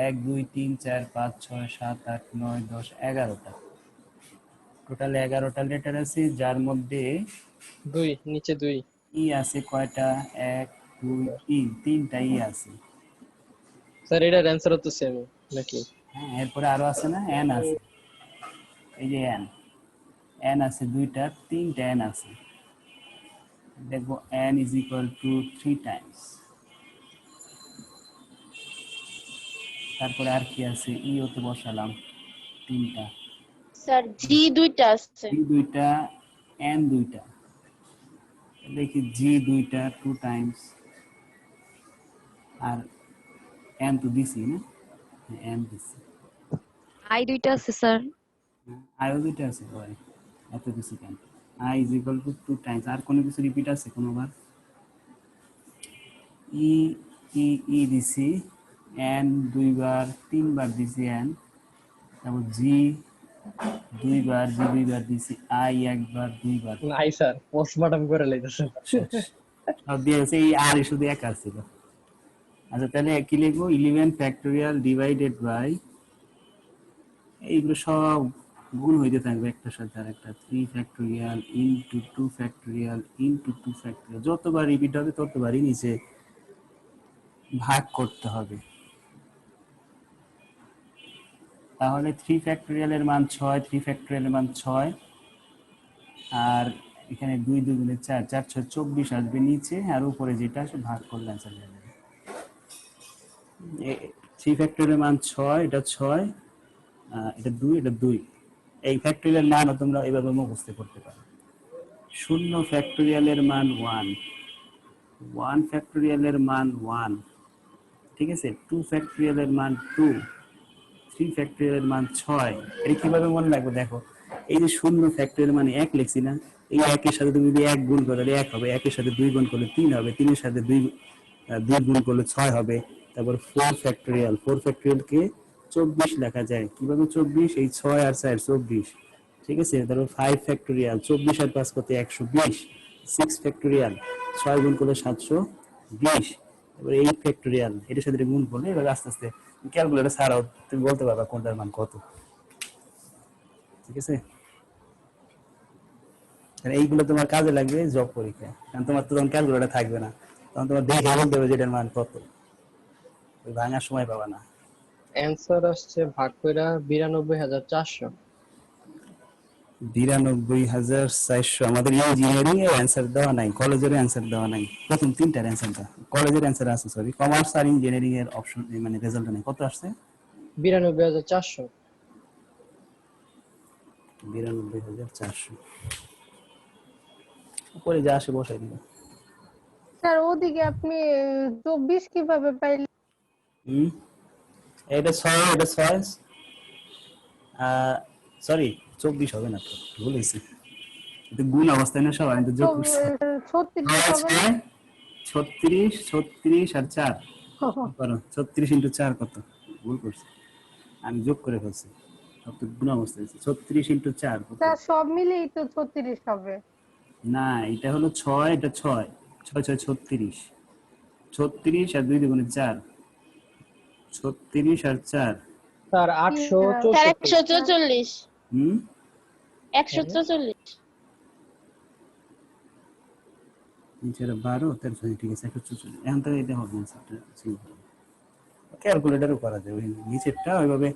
1 2 3 4 5 6 7 8 9 10 11টা। টোটাল 11টা লেটার আছে, যার মধ্যে দুই, নিচে দুই। ই আছে কয়টা? 1 2 3, 3টা ই আছে। স্যার এটার অ্যান্সার তো সেম নাকি? হ্যাঁ, এরপরে আরো আছে না, এন আছে। এই যে এন, এন আছে 2টা, 3টা এন আছে। দেখবো N is equal two 3 Times. তারপরে আর কি আছে? ই ওতে বসালাম 3টা, স্যার জি দুইটা আছে। ই 2টা, এন 2টা। দেখি জি 2টা 2 টাইমস, আর এন তো দিছি না, এন দিছি। আই দুইটা আছে স্যার। আইও 2টা আছে, হয় এত কিছু কেন? I is equal to 2 times. আর কোনো কিছু রিপিট আছে কোনোবার? ই ই ই দিছি, এন 2বার 3বার দিছি এন, তারপর জি 2বার, জি 2বার দিছি, আই 1বার 2বার। নাই স্যার, পোস্টমর্টম করে লাইতেছেন। সব দিয়ে গেছে, এই আর শুধু এক আর ছিল। আচ্ছা, তাহলে কি লিখবো? 11 ফ্যাক্টোরিয়াল ডিভাইডেড বাই, এইগুলো সব গুণ হইতে থাকবে একটার সাথে আর একটা। 3 factorial into 2 factorial into 2 factorial. যতবার রিপিট হবে ততবারই নিচে ভাগ করতে হবে। তাহলে 3 ফ্যাক্টোরিয়ালের মান 6, 3 ফ্যাক্টোরিয়ালের মান 6, আর এখানে 2 2 গুণে 4, 4 6 24 আসবে নিচে, আর উপরে যেটা আসে ভাগ করলে অ্যান্সার হয়ে যাবে। 3 ফ্যাক্টোরিয়ালের মান 6, এটা 6, এটা 2, এটা 2। এই ফ্যাক্টোরিয়াল মানও তোমরা এইভাবে মুখস্থ করতে পারো। 0 ফ্যাক্টোরিয়ালের মান 1, 1 ফ্যাক্টোরিয়ালের মান 1, ঠিক আছে। 2 ফ্যাক্টোরিয়ালের মান 2, 3 ফ্যাক্টোরিয়ালের মান 6। এটা কিভাবে মনে রাখবো দেখো, এই যে 0 ফ্যাক্টোরিয়াল মানে 1 লিখছি না, এই 1 এর সাথে তুমি যদি 1 গুণ করলে 1 হবে, 1 এর সাথে 2 গুণ করলে 3 হবে, 3 এর সাথে 2 গুণ করলে 6 হবে। তারপর 4 ফ্যাক্টোরিয়াল, 4 ফ্যাক্টোরিয়ালকে 24 লেখা যায়। কিভাবে 24? এই 6 আর 4 24, ঠিক আছে। তারপর 5 ফ্যাক্টোরিয়াল, 24 আর 5 কত? 120। 6 ফ্যাক্টোরিয়াল, 6 গুণ করলে 720। এবার 8 ফ্যাক্টোরিয়াল, এটার সাথে গুণ করলে এবার আস্তে আস্তে ক্যালকুলেটর ছাড়াও তুমি বলতে পারবা কোনটার মান কত, ঠিক আছে। এইগুলো তোমার কাজে লাগবে জব পরীক্ষায়, কারণ তোমার তো তখন ক্যালকুলেটর থাকবে না, তখন তোমার দেখে বলতে হবে যে এটার মান কত, ওই ভাঙার সময় পাবা না। অ্যান্সার আসছে ভাগ কইরা 92,400। 92,400। আমাদের ইঞ্জিনিয়ারিং এর অ্যান্সার দেওয়া নাই, কলেজের অ্যান্সার দেওয়া নাই। প্রথম 3টার অ্যান্সারটা কলেজের অ্যান্সার আছে, সরি কমার্স আর ইঞ্জিনিয়ারিং এর অপশন মানে রেজাল্ট নেই। কত আসছে? 92,400। 92,400। উপরে যা আসে বসাই দিবা। স্যার ওদিকে আপনি 24 কিভাবে পাইলেন? এটা 6, এটা 6, সরি 24 হবে না তো, ভুল হয়েছে। এটা গুণ অবস্থায় না, সবাই তো যোগ করছি। 36 হবে না? 36, 36 আর 4 করো। 36 ইন্টু 4 কত? ভুল করছি, আমি যোগ করে ফেলছি, সব তো গুণ অবস্থায় আছে। 36 ইন্টু 4 কত? স্যার সব মিলেই তো 36 হবে। না, এটা হলো 6, এটা 6, 6 6 36, 36 আর 2 দুগুণে 4, 36 আর 4, স্যার স্যার 864। 144। হুম 144। 12 13, ঠিক আছে 144। এখন তো এটা হবে অ্যান্সারটা, ক্যালকুলেটরও করা যায়। ওই নিচেরটা ওইভাবে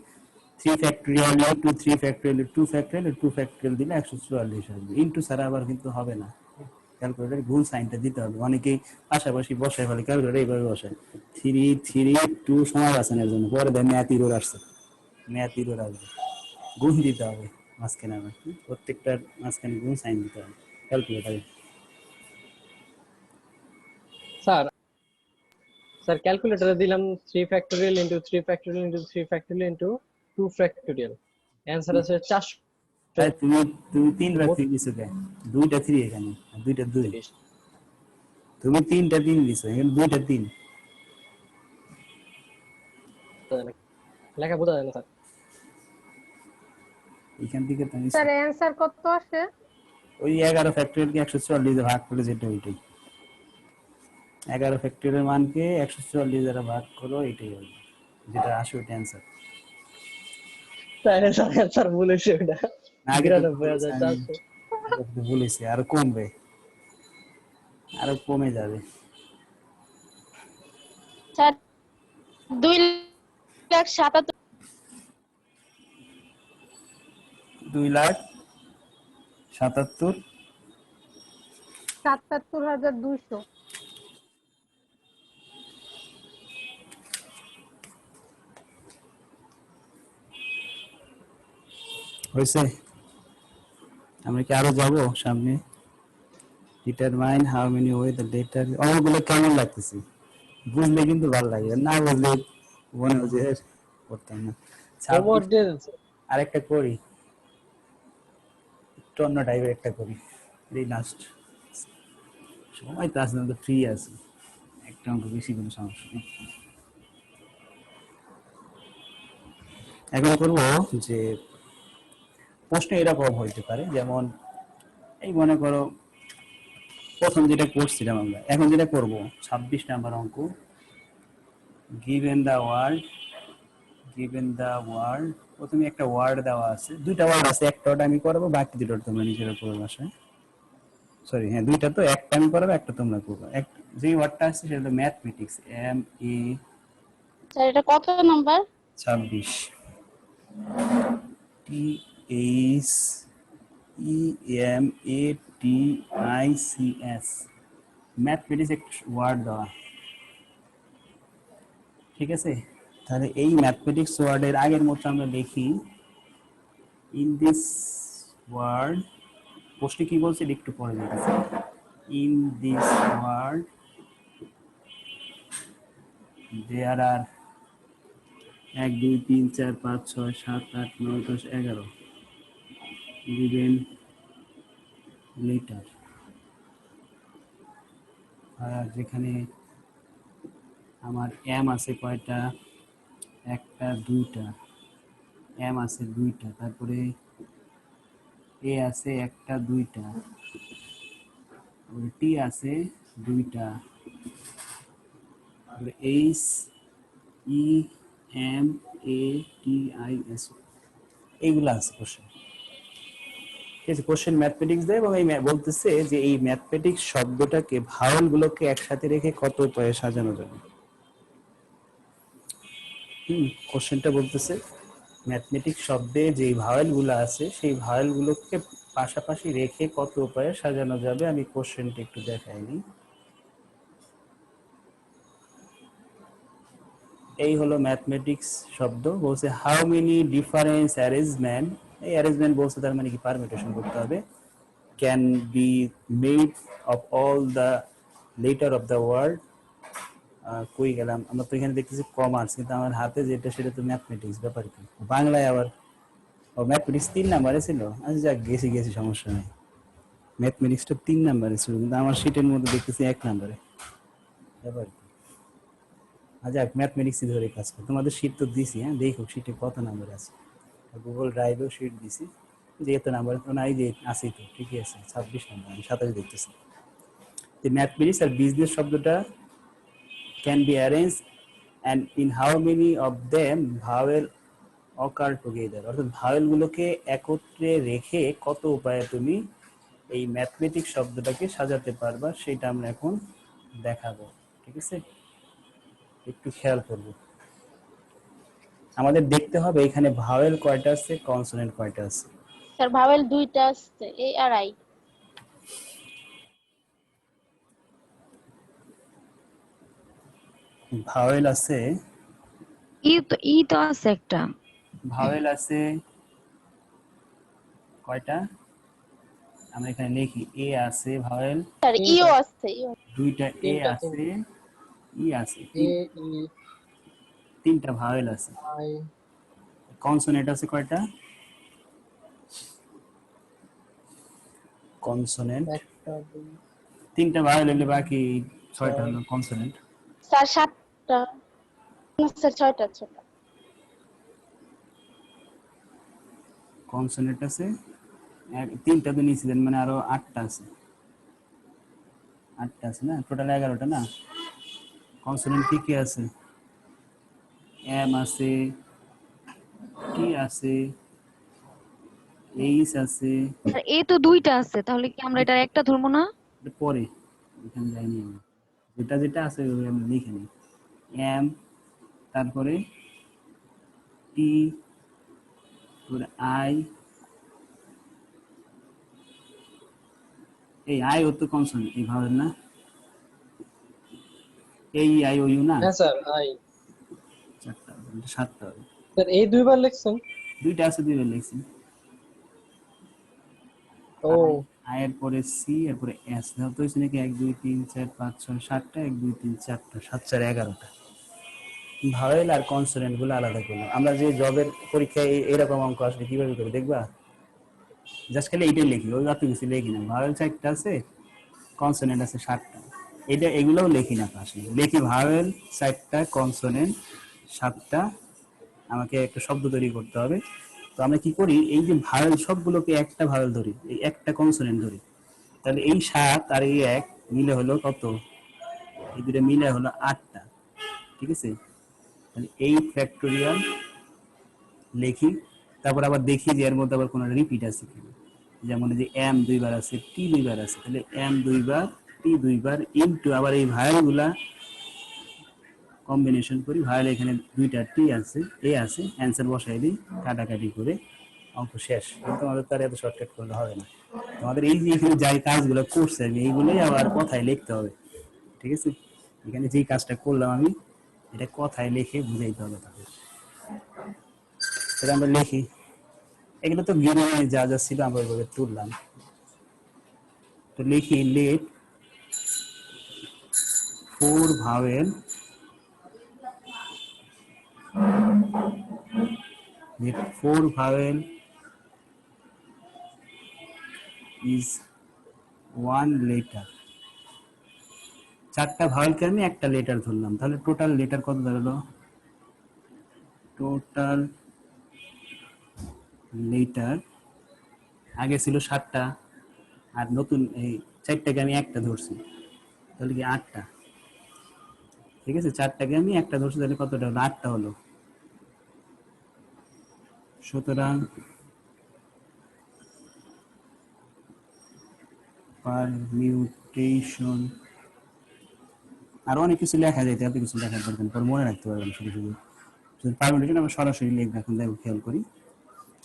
3 factorial into 3 factorial 2 factorial 2 factorial দিলে 144 আসবে। ইনটু ছাড়া আবার কিন্তু হবে না, ক্যালকুলেটর গুণ সাইনটা দিতে হবে। অনেকেই পাশাপাশি বসায় ফেলে, ক্যালকুলেটর এইভাবে বসায় 3 3 2 সমাবাসনের জন্য, পরে দেয় ম্যাথ ইরোর আসছে, ম্যাথ ইরোর আসবে, গুণ দিতে হবে মাঝখানে আবার, প্রত্যেকটার মাঝখানে গুণ সাইন দিতে হবে ক্যালকুলেটরে। স্যার স্যার ক্যালকুলেটরে দিলাম 3 factorial into 3 factorial into 3 factorial into 2 factorial, answer আছে 430। তাই তুমি 3 বার 3 দিছো কেন? 2টা 3 এখানে আর 2টা 2, তুমি 3টা 3 দিছো, এখানে 2টা 3। লেখা বোঝা যায় না স্যার। এখান থেকে তুমি স্যার অ্যান্সার কত আসে? ওই 11 ফ্যাক্টরিয়াল কে 144 দিয়ে ভাগ করে যেটা ওইটাই, 11 ফ্যাক্টরিয়াল মানকে 144 দ্বারা ভাগ করো, এটাই হবে যেটা আসে, ওইটা অ্যান্সার। তাহলে স্যার অ্যান্সার বলেছে ওটা আগে তো 92,400। বলেছি আরো কমবে, আরো কমে যাবে। স্যার 2,77,000। 2,77,000। 77,200। হয়েছে? আমরা কি আরো যাব সামনে? Determine how many way the data, অঙ্কগুলো কেমন লাগতেছে? বুঝলে কিন্তু ভালো লাগে, না বুঝলে মনে হয় যে করতাম না। হোমওয়ার্ক দিয়ে দেন স্যার। আরেকটা করি, একটু অন্য টাইপের একটা করি, এই লাস্ট সময় তো আছে, না তো ফ্রি আছে, একটা অঙ্ক বেশি কোনো সমস্যা নেই। এখন করবো যে প্রশ্ন এরকম হইতে পারে, যেমন এই মনে করো প্রথম যেটা করছিলাম আমরা, এখন যেটা করব 26 নাম্বার অঙ্ক, given the world, given the world, প্রথমে একটা ওয়ার্ড দেওয়া আছে, দুইটা ওয়ার্ড আছে, একটা ওয়ার্ড আমি করাবো, বাকি দুটো তোমরা নিজেরা করবে বাসায়। সরি হ্যাঁ, দুইটা তো, একটা আমি করাবো, একটা তোমরা করবে। যে ওয়ার্ডটা আছে সেটা হলো ম্যাথমেটিক্স, MA স্যার এটা কত নাম্বার? 26, THEMATICS, ম্যাথমেটিক্স একটা ওয়ার্ড দেওয়া, ঠিক আছে? তাহলে এই ম্যাথমেটিক্স ওয়ার্ডের আগের মতো আমরা লিখি, ইন দিস ওয়ার্ড, পোস্টে কি বলছে একটু পরে লিখেছি, in this word there are 1 2 3 4 5 6 7 8 9 10 11 given letter, আর যেখানে আমার এম আছে কয়টা, একটা দুইটা, এম আছে দুইটা, তারপরে এ আছে একটা দুইটা, টি আছে দুইটা, H E M A T I S, এইগুলো আছে কোশ্চেন। ঠিক আছে, কোশ্চেন ম্যাথমেটিক্স দেয় এবং এই বলতেছে যে এই ম্যাথমেটিক্স শব্দটাকে, ভাওয়েল গুলোকে একসাথে রেখে কত উপায়ে সাজানো যাবে। কোশ্চেনটা বলতেছে ম্যাথমেটিক্স শব্দে যে ভাওয়েল গুলো আছে সেই ভাওয়েল গুলোকে পাশাপাশি রেখে কত উপায়ে সাজানো যাবে। আমি কোশ্চেনটা একটু দেখাইনি। এই হলো ম্যাথমেটিক্স শব্দ, বলছে হাউ মেনি ডিফারেন্স অ্যারেঞ্জমেন্ট, এই অ্যারেঞ্জমেন্ট বলছে তার মানে কি পারমিটেশন করতে হবে, can be made of all the letter of the word. কই গেলাম, আমরা তো এখানে দেখতেছি কমার্স, কিন্তু আমার হাতে যেটা সেটা তো ম্যাথমেটিক্স, ব্যাপার কি বাংলায় আবার, ও ম্যাথমেটিক্স 3 নাম্বারে ছিল, আচ্ছা যাক গেছি সমস্যা নেই, ম্যাথমেটিক্সটা 3 নাম্বারে ছিল, কিন্তু আমার শীটের মধ্যে দেখতেছি 1 নাম্বারে, ব্যাপার কি। আচ্ছা ম্যাথমেটিক্সই ধরে কাজ করো, তোমাদের শীট তো দিছি, হ্যাঁ দেখো শীটে কত নাম্বার আছে, গুগল ড্রাইভেও শীট দিছি, যে এত নাম্বার তো নাই, যে আছে তো ঠিকই আছে, 26 নাম্বার, আমি 27 দেখতেছি। The mathematics আর বিজনেস শব্দটা can be arranged and in how many of them vowel occur together, অর্থাৎ ভাওয়েল গুলোকে একত্রে রেখে কত উপায়ে তুমি এই ম্যাথমেটিক্স শব্দটাকে সাজাতে পারবা, সেটা আমরা এখন দেখাবো। ঠিক আছে, একটু খেয়াল করব, আমাদের দেখতে হবে এখানে ভাওয়েল কয়টা আছে, কনসোনেন্ট কয়টা আছে। স্যার ভাওয়েল দুইটা আছে, এ আর আই। ভাওয়েল আছে, ই তো আছে একটা। ভাওয়েল আছে কয়টা? আমরা এখানে লিখি এ আছে ভাওয়েল, স্যার ইও তিনটা আছে ইও। দুইটা এ তিনটা আছে, ই আছে, এ ই তিনটা ভাওয়েল আছে। আই কনসোনেন্ট আছে কয়টা? কনসোনেন্ট একটা দুই তিনটা ভাওয়েল হলে বাকি ছয়টা চার হলো কনসোনেন্ট। স্যার 7টা, না স্যার 6টা 6টা। কনসোনেন্ট আছে তিনটা তো নিয়েছিলেন, মানে আরো 8টা আছে, 8টা আছে না, টোটাল 11টা না। কনসোনেন্ট কি কি আছে? এম আছে, টি আছে, এইচ আছে। স্যার এ তো দুইটা আছে, তাহলে কি আমরা এটা একটা ধরবো না? এটা পরে এখানে যাইনি আমি, যেটা যেটা আছে ওই আমি লিখে নিই। এম, তারপরে টি, তারপরে আই, এই আই ও তো কনসোনেন্ট এই ভাবের না, এই আই ও ইউ না, হ্যাঁ স্যার আই 4টা 7টা হবে। স্যার এই দুইবার লিখছেন। দুইটা আছে, দুইবার লিখছি। ও আই, আই এর পরে সি, এরপরে এস, তো হচ্ছে নাকি 1 2 3 4 5 6 7টা, 1 2 3 4টা, 7 4 11টা। ভাওয়েল আর কনসোনেন্ট গুলো আলাদা করলাম। আমরা যে জবের পরীক্ষায় এরকম অঙ্ক আসলে কিভাবে করে দেখবা, জাস্ট খালি এইটাই লিখি, ওই অত কিছু লিখি না। ভাওয়েল 4টা আছে, কনসোনেন্ট আছে 7টা, এটা এগুলোও লিখি না পাশে, লিখি ভাওয়েল 4টা, কনসোনেন্ট 7টা, আমাকে একটা শব্দ তৈরি করতে হবে। তো আমরা কি করি, এই যে ভাওয়েল সবগুলোকে একটা ভাওয়েল ধরি, এই একটা কনসোনেন্ট ধরি, তাহলে এই 7 আর এই 1 মিলে হলো কত, এই দুটো মিলে হলো 8টা। ঠিক আছে, তাহলে 8 ফ্যাক্টোরিয়াল লিখি, তারপর আবার দেখি যে এর মধ্যে আবার কোনো রিপিট আছে কিনা। যেমন এই যে এম দুইবার আছে, টি দুইবার আছে, তাহলে এম দুইবার, টি দুইবার, ইনটু আবার এই ভায়ালগুলা কম্বিনেশন করি। ভায়াল এখানে দুইটা টি আছে, এ আছে, অ্যান্সার বসাই দিই, কাটাকাটি করে অঙ্ক শেষ। কিন্তু তোমাদের তার এত শর্টকাট করলে হবে না, তোমাদের এই যে এখানে যাই কাজগুলো করছে আমি এইগুলোই আবার কথায় লিখতে হবে। ঠিক আছে, এখানে যেই কাজটা করলাম আমি, এটা কথায় লিখে বুঝাইতে হবে তাদের। সেটা আমরা লিখি, এগুলো তো গিয়ে যা যা ছিল আমরা ওইভাবে তুললাম। তো লিখি let 4 vowel, let 4 vowel is 1 letter. 4টা ভাওয়েলকে আমি একটা লেটার ধরলাম, তাহলে টোটাল লেটার কত দাঁড়ালো? টোটাল লেটার আগে ছিল 7টা, আর নতুন এই 4টাকে আমি একটা ধরছি, তাহলে কি 8টা। ঠিক আছে, 4টাকে আমি একটা ধরছি, তাহলে কতটা হলো? 8টা হলো। সুতরাং পারমিউটেশন, আর অনেক কিছু লেখা যায়, এত কিছু লেখার দরকার পর মনে রাখতে পারবেন শুধু শুধু। শুধু পারমিউটেশন আমরা সরাসরি লিখবো। এখন দেখো খেয়াল করি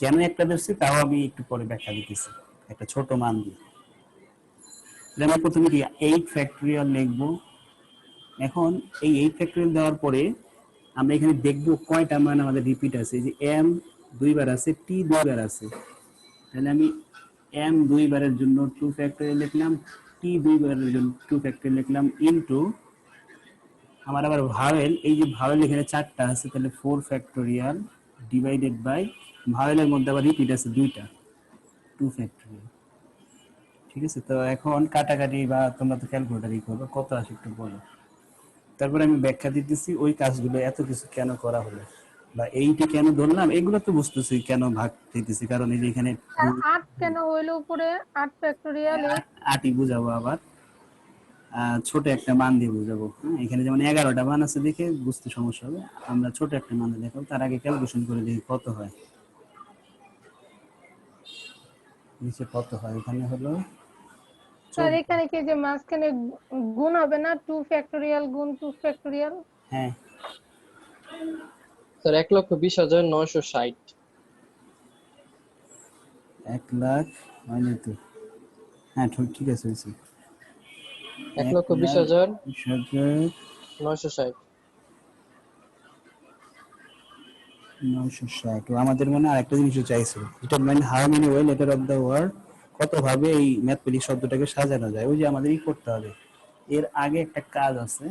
কেন একটা ধরছি, তাও আমি একটু পরে ব্যাখ্যা দিতেছি একটা ছোট মান দিয়ে। আমরা প্রথমে কি 8 ফ্যাক্টরিয়াল লিখবো। এখন এই 8 ফ্যাক্টরিয়াল দেওয়ার পরে আমরা এখানে দেখবো কয়টা মান আমাদের রিপিট আছে। এই যে এম দুইবার আছে, টি দুইবার আছে, তাহলে আমি এম দুইবারের জন্য 2 ফ্যাক্টরিয়াল লিখলাম, টি দুইবারের জন্য 2 ফ্যাক্টরিয়াল লিখলাম, ইনটু আমার আবার ভাওয়েল, এই যে ভাওয়েল এখানে 4টা আছে, তাহলে 4 ফ্যাক্টরিয়াল ডিভাইডেড বাই ভাওয়েলের মধ্যে আবার রিপিট আছে দুইটা, 2 ফ্যাক্টরিয়াল। ঠিক আছে, তো এখন কাটাকাটি বা তোমরা তো ক্যালকুলেটারই করবে, কত আসে একটু বলো। তারপরে আমি ব্যাখ্যা দিতেছি ওই কাজগুলো এত কিছু কেন করা হলো, বা এইটা কেন ধরলাম, এগুলো তো বুঝতেছি কেন ভাগ দিতেছি, কারণ এই যে এখানে আর 8 কেন হইলো উপরে? 8 ফ্যাক্টোরিয়াল 8। আটই বুঝাবো, আবার ছোট একটা মান দিয়ে বুঝাবো। হ্যাঁ, এখানে যেমন 11টা মান আছে দেখে বুঝতে সমস্যা হবে, আমরা ছোট একটা মান দেখাবো, তার আগে ক্যালকুলেশন করে দেখি কত হয়। নিচে কত হয়, এখানে হলো স্যার 14। এখানে কি যে মাঝখানে গুণ হবে না? 2 ফ্যাক্টোরিয়াল গুণ 2 ফ্যাক্টোরিয়াল। হ্যাঁ, স্যার 1,20,960। 1 লাখ হয় না তো? হ্যাঁ ঠিক আছে, হয়েছে। 1,20,960। 1,20,960 960 আমাদের মনে আর একটা জিনিস চাইছিল, determine how many way letter of the word, কত ভাবে এই ম্যাথমেটিক শব্দটাকে সাজানো যায়। ওই যে আমাদের করতে হবে, এর আগে একটা কাজ আছে,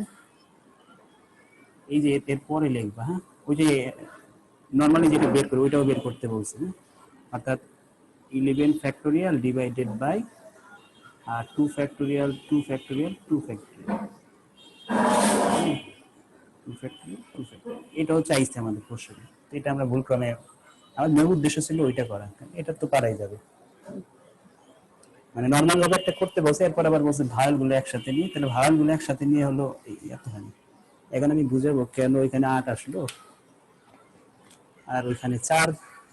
এই যে এর পরে লিখবা, হ্যাঁ ওই যে নরমালি যেটা বের করে ওইটাও বের করতে বলছে, হ্যাঁ? অর্থাৎ 11 factorial divided by r 2 factorial 2 factorial 2 factorial 2 factorial 2 factorial, এটাও চাইছে আমাদের প্রশ্নে। তো এটা আমরা ভুল ক্রমে, আমার মূল উদ্দেশ্য ছিল ওইটা করা, এটা তো পারাই যাবে। মানে নরমাল ভাবে একটা করতে বলছে, এরপর আবার বলছে ভায়াল গুলো একসাথে নিয়ে, তাহলে ভায়াল গুলো একসাথে নিয়ে হলো এতখানি। এখন আমি বুঝাবো কেন ওইখানে 8 আসলো আর ওইখানে 4।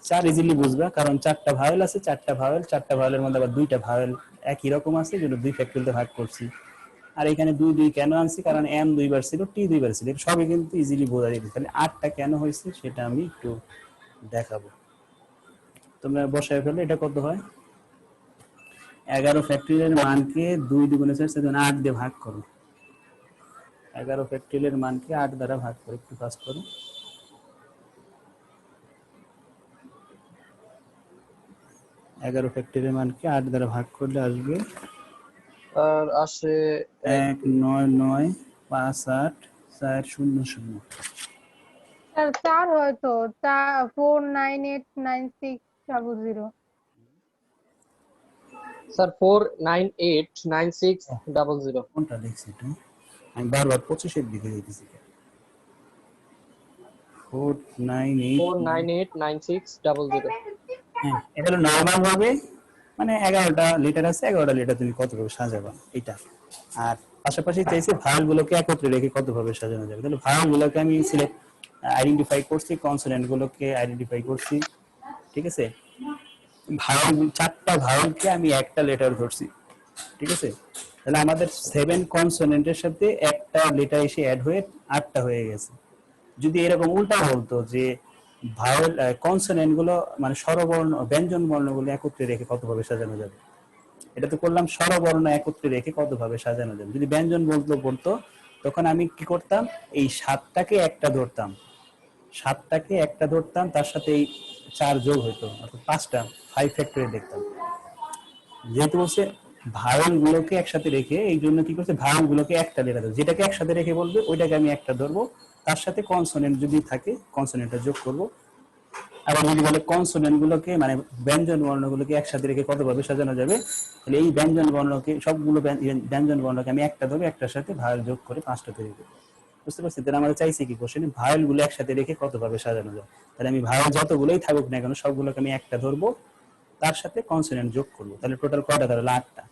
4 ইজিলি বুঝবা, কারণ 4টা ভাওয়েল আছে, 4টা ভাওয়েল, 4টা ভাওয়েলের মধ্যে আবার 2টা ভাওয়েল একই রকম আছে, যেন 2 ফ্যাক্টরিয়ালে ভাগ করছি। আর এখানে 2 2 কেন আনছি, কারণ m দুইবার ছিল, t দুইবার ছিল, এটা সবই কিন্তু ইজিলি বোঝা যাবে। তাহলে 8টা কেন হয়েছে সেটা আমি একটু দেখাবো। তোমরা বসায় ফেলো, এটা কত হয়, 11 ফ্যাক্টরিয়ালের মানকে 2 দ্বিগুণে 4 8 দিয়ে ভাগ করো। 11 ফ্যাক্টরিয়ালের মানকে 8 দ্বারা ভাগ করো, একটু কাজ করো। 11 ফ্যাক্টরিয়ালের মানকে 8 দ্বারা ভাগ করলে আসবে আর আসে 19958400। স্যার 4 হয়তো 49896000। স্যার 4989600। কোনটা লিখছি এটা, আমি বারবার 25 এর দিকে যাইতেছি। 498, 4989600। হ্যাঁ এটা হলো নরমাল ভাবে, মানে 11টা লিটার আছে, 11টা লিটার তুমি কত ভাবে সাজাবা এটা। আর পাশাপাশি চাইছি ভায়াল গুলোকে একত্রে রেখে কত ভাবে সাজানো যাবে। তাহলে ভায়াল গুলোকে আমি সিলেক্ট আইডেন্টিফাই করছি, কনসোনেন্ট গুলোকে আইডেন্টিফাই করছি, ঠিক আছে। ভায়াল 4টা ভায়ালকে আমি একটা লেটার ধরছি, ঠিক আছে। তাহলে আমাদের 7 কনসোনেন্টের সাথে একটা লেটার এসে অ্যাড হয়ে 8টা হয়ে গেছে। যদি এরকম উল্টা বলতো যে ভাওয়েল কনসোনেন্ট গুলো মানে স্বরবর্ণ ব্যঞ্জন বর্ণগুলো একত্রে রেখে কত ভাবে সাজানো যাবে, এটা তো করলাম স্বরবর্ণ একত্রে রেখে কত ভাবে সাজানো যাবে। যদি ব্যঞ্জন বলতো তখন আমি কি করতাম, এই 7টাকে একটা ধরতাম, 7টাকে একটা ধরতাম, তার সাথে এই 4 যোগ হইতো, অর্থাৎ 5টা 5 ফ্যাক্টরে দেখতাম। যেহেতু বলছে ভায়াল গুলোকে একসাথে রেখে, এই জন্য কি করছে ভায়াল গুলোকে একটা লেখা দেবো, যেটাকে একসাথে রেখে বলবে ওইটাকে আমি একটা ধরবো, তার সাথে কনসোনেন্ট যদি থাকে কনসোনেন্টটা যোগ করব। আবার যদি বলে কনসোনেন্ট গুলোকে মানে ব্যঞ্জন বর্ণগুলোকে একসাথে রেখে কত ভাবে সাজানো যাবে, তাহলে এই ব্যঞ্জন বর্ণকে সবগুলো ব্যঞ্জন বর্ণকে আমি একটা ধরবো, একটার সাথে ভায়াল যোগ করে 5টা তৈরি করবো। বুঝতে পারছি? তাহলে আমাদের চাইছে কি কোশ্চেনে ভায়াল গুলো একসাথে রেখে কত ভাবে সাজানো যায়। তাহলে আমি ভায়াল যতগুলোই থাকুক না কেন সবগুলোকে আমি একটা ধরবো, তার সাথে কনসোনেন্ট যোগ করবো, তাহলে টোটাল কয়টা দাঁড়ালো 8টা।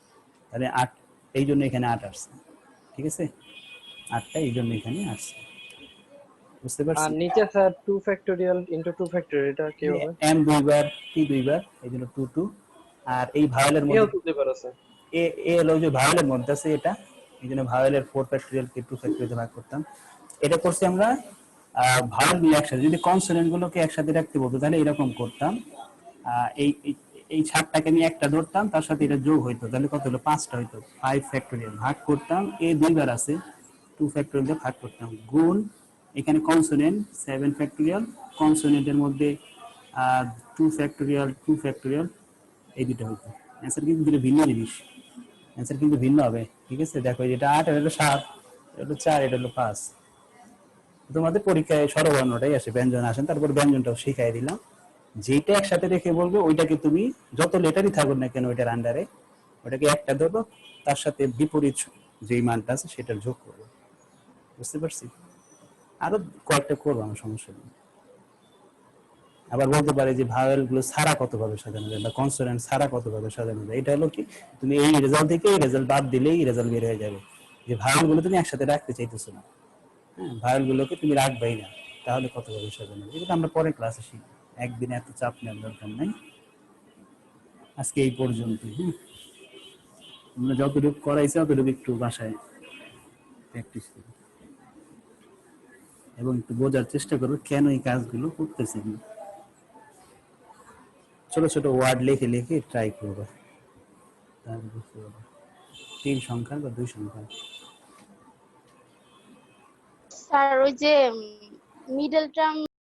তাহলে 8, এই জন্য এখানে 8 আসছে, ঠিক আছে। 8টা এই জন্য এখানে আসছে, বুঝতে আর পারছি? নিচে স্যার 2 ফ্যাক্টোরিয়াল ইনটু 2 ফ্যাক্টোরিয়াল, এটা কি হবে? m দুইবার t দুইবার, এই জন্য 2 2। আর এই ভাওয়েলের এও মধ্যে তো দুইবার আছে। এ এ হলো যে ভাওয়েলের মধ্যে আছে এটা, এই জন্য ভাওয়েলের 4 ফ্যাক্টোরিয়াল কে 2 ফ্যাক্টোরিয়াল ভাগ করতাম। এটা করছি আমরা ভাওয়েল গুলো একসাথে, যদি কনসোনেন্ট গুলোকে একসাথে রাখতে বলতো তাহলে এরকম করতাম। এই এই 7টাকে আমি একটা ধরতাম, তার সাথে এটা যোগ হইতো, তাহলে কত হলো 5টা হইতো, 5 ফ্যাক্টোরিয়াল ভাগ করতাম, এ দুইবার আছে 2 ফ্যাক্টোরিয়াল দিয়ে ভাগ করতাম, গুণ এখানে কনসোনেন্ট 7 ফ্যাক্টোরিয়াল, কনসোনেন্টের মধ্যে 2 ফ্যাক্টোরিয়াল 2 ফ্যাক্টোরিয়াল, এই দুটো হইতো। অ্যান্সার কিন্তু দুটো ভিন্ন জিনিস, অ্যান্সার কিন্তু ভিন্ন হবে, ঠিক আছে। দেখো এটা 8, এটা হলো 7, এটা হলো 4, এটা হলো 5। তোমাদের পরীক্ষায় স্বরবর্ণটাই আসে, ব্যঞ্জন আসেন, তারপর ব্যঞ্জনটাও শিখাই দিলাম। যেটা একসাথে রেখে বলবে ওইটাকে তুমি যত লেটারই থাকুক না কেন ওইটার আন্ডারে, ওটাকে একটা ধরবো, তার সাথে বিপরীত যেই মানটা আছে সেটা যোগ করবো। বুঝতে পারছি? আরো কয়েকটা করবো, আমার সমস্যা নেই। আবার বলতে পারে যে ভাওয়েল গুলো ছাড়া কত ভাবে সাজানো যায় বা কনসোনেন্ট ছাড়া কত ভাবে সাজানো যায়। এটা হলো কি, তুমি এই রেজাল্ট থেকে এই রেজাল্ট বাদ দিলেই রেজাল্ট বের হয়ে যাবে, যে ভাওয়েল গুলো তুমি একসাথে রাখতে চাইতেছো না, হ্যাঁ ভাওয়েল গুলোকে তুমি রাখবেই না, তাহলে কত ভাবে সাজানো যায়। এটা আমরা পরে ক্লাসে শিখবো, একদিনে এত চাপ নেওয়ার দরকার নাই। আজকে এই পর্যন্ত, হ্যাঁ আমরা যতটুকু করাইছি ততটুকু একটু বাসায় প্র্যাকটিস করো এবং একটু বোঝার চেষ্টা করো কেন এই কাজগুলো করতেছি। ছোট ছোট ওয়ার্ড লিখে লিখে ট্রাই করবো, তাহলে বুঝতে পারবো 3 সংখ্যা বা 2 সংখ্যা। স্যার ওই যে মিডল টার্ম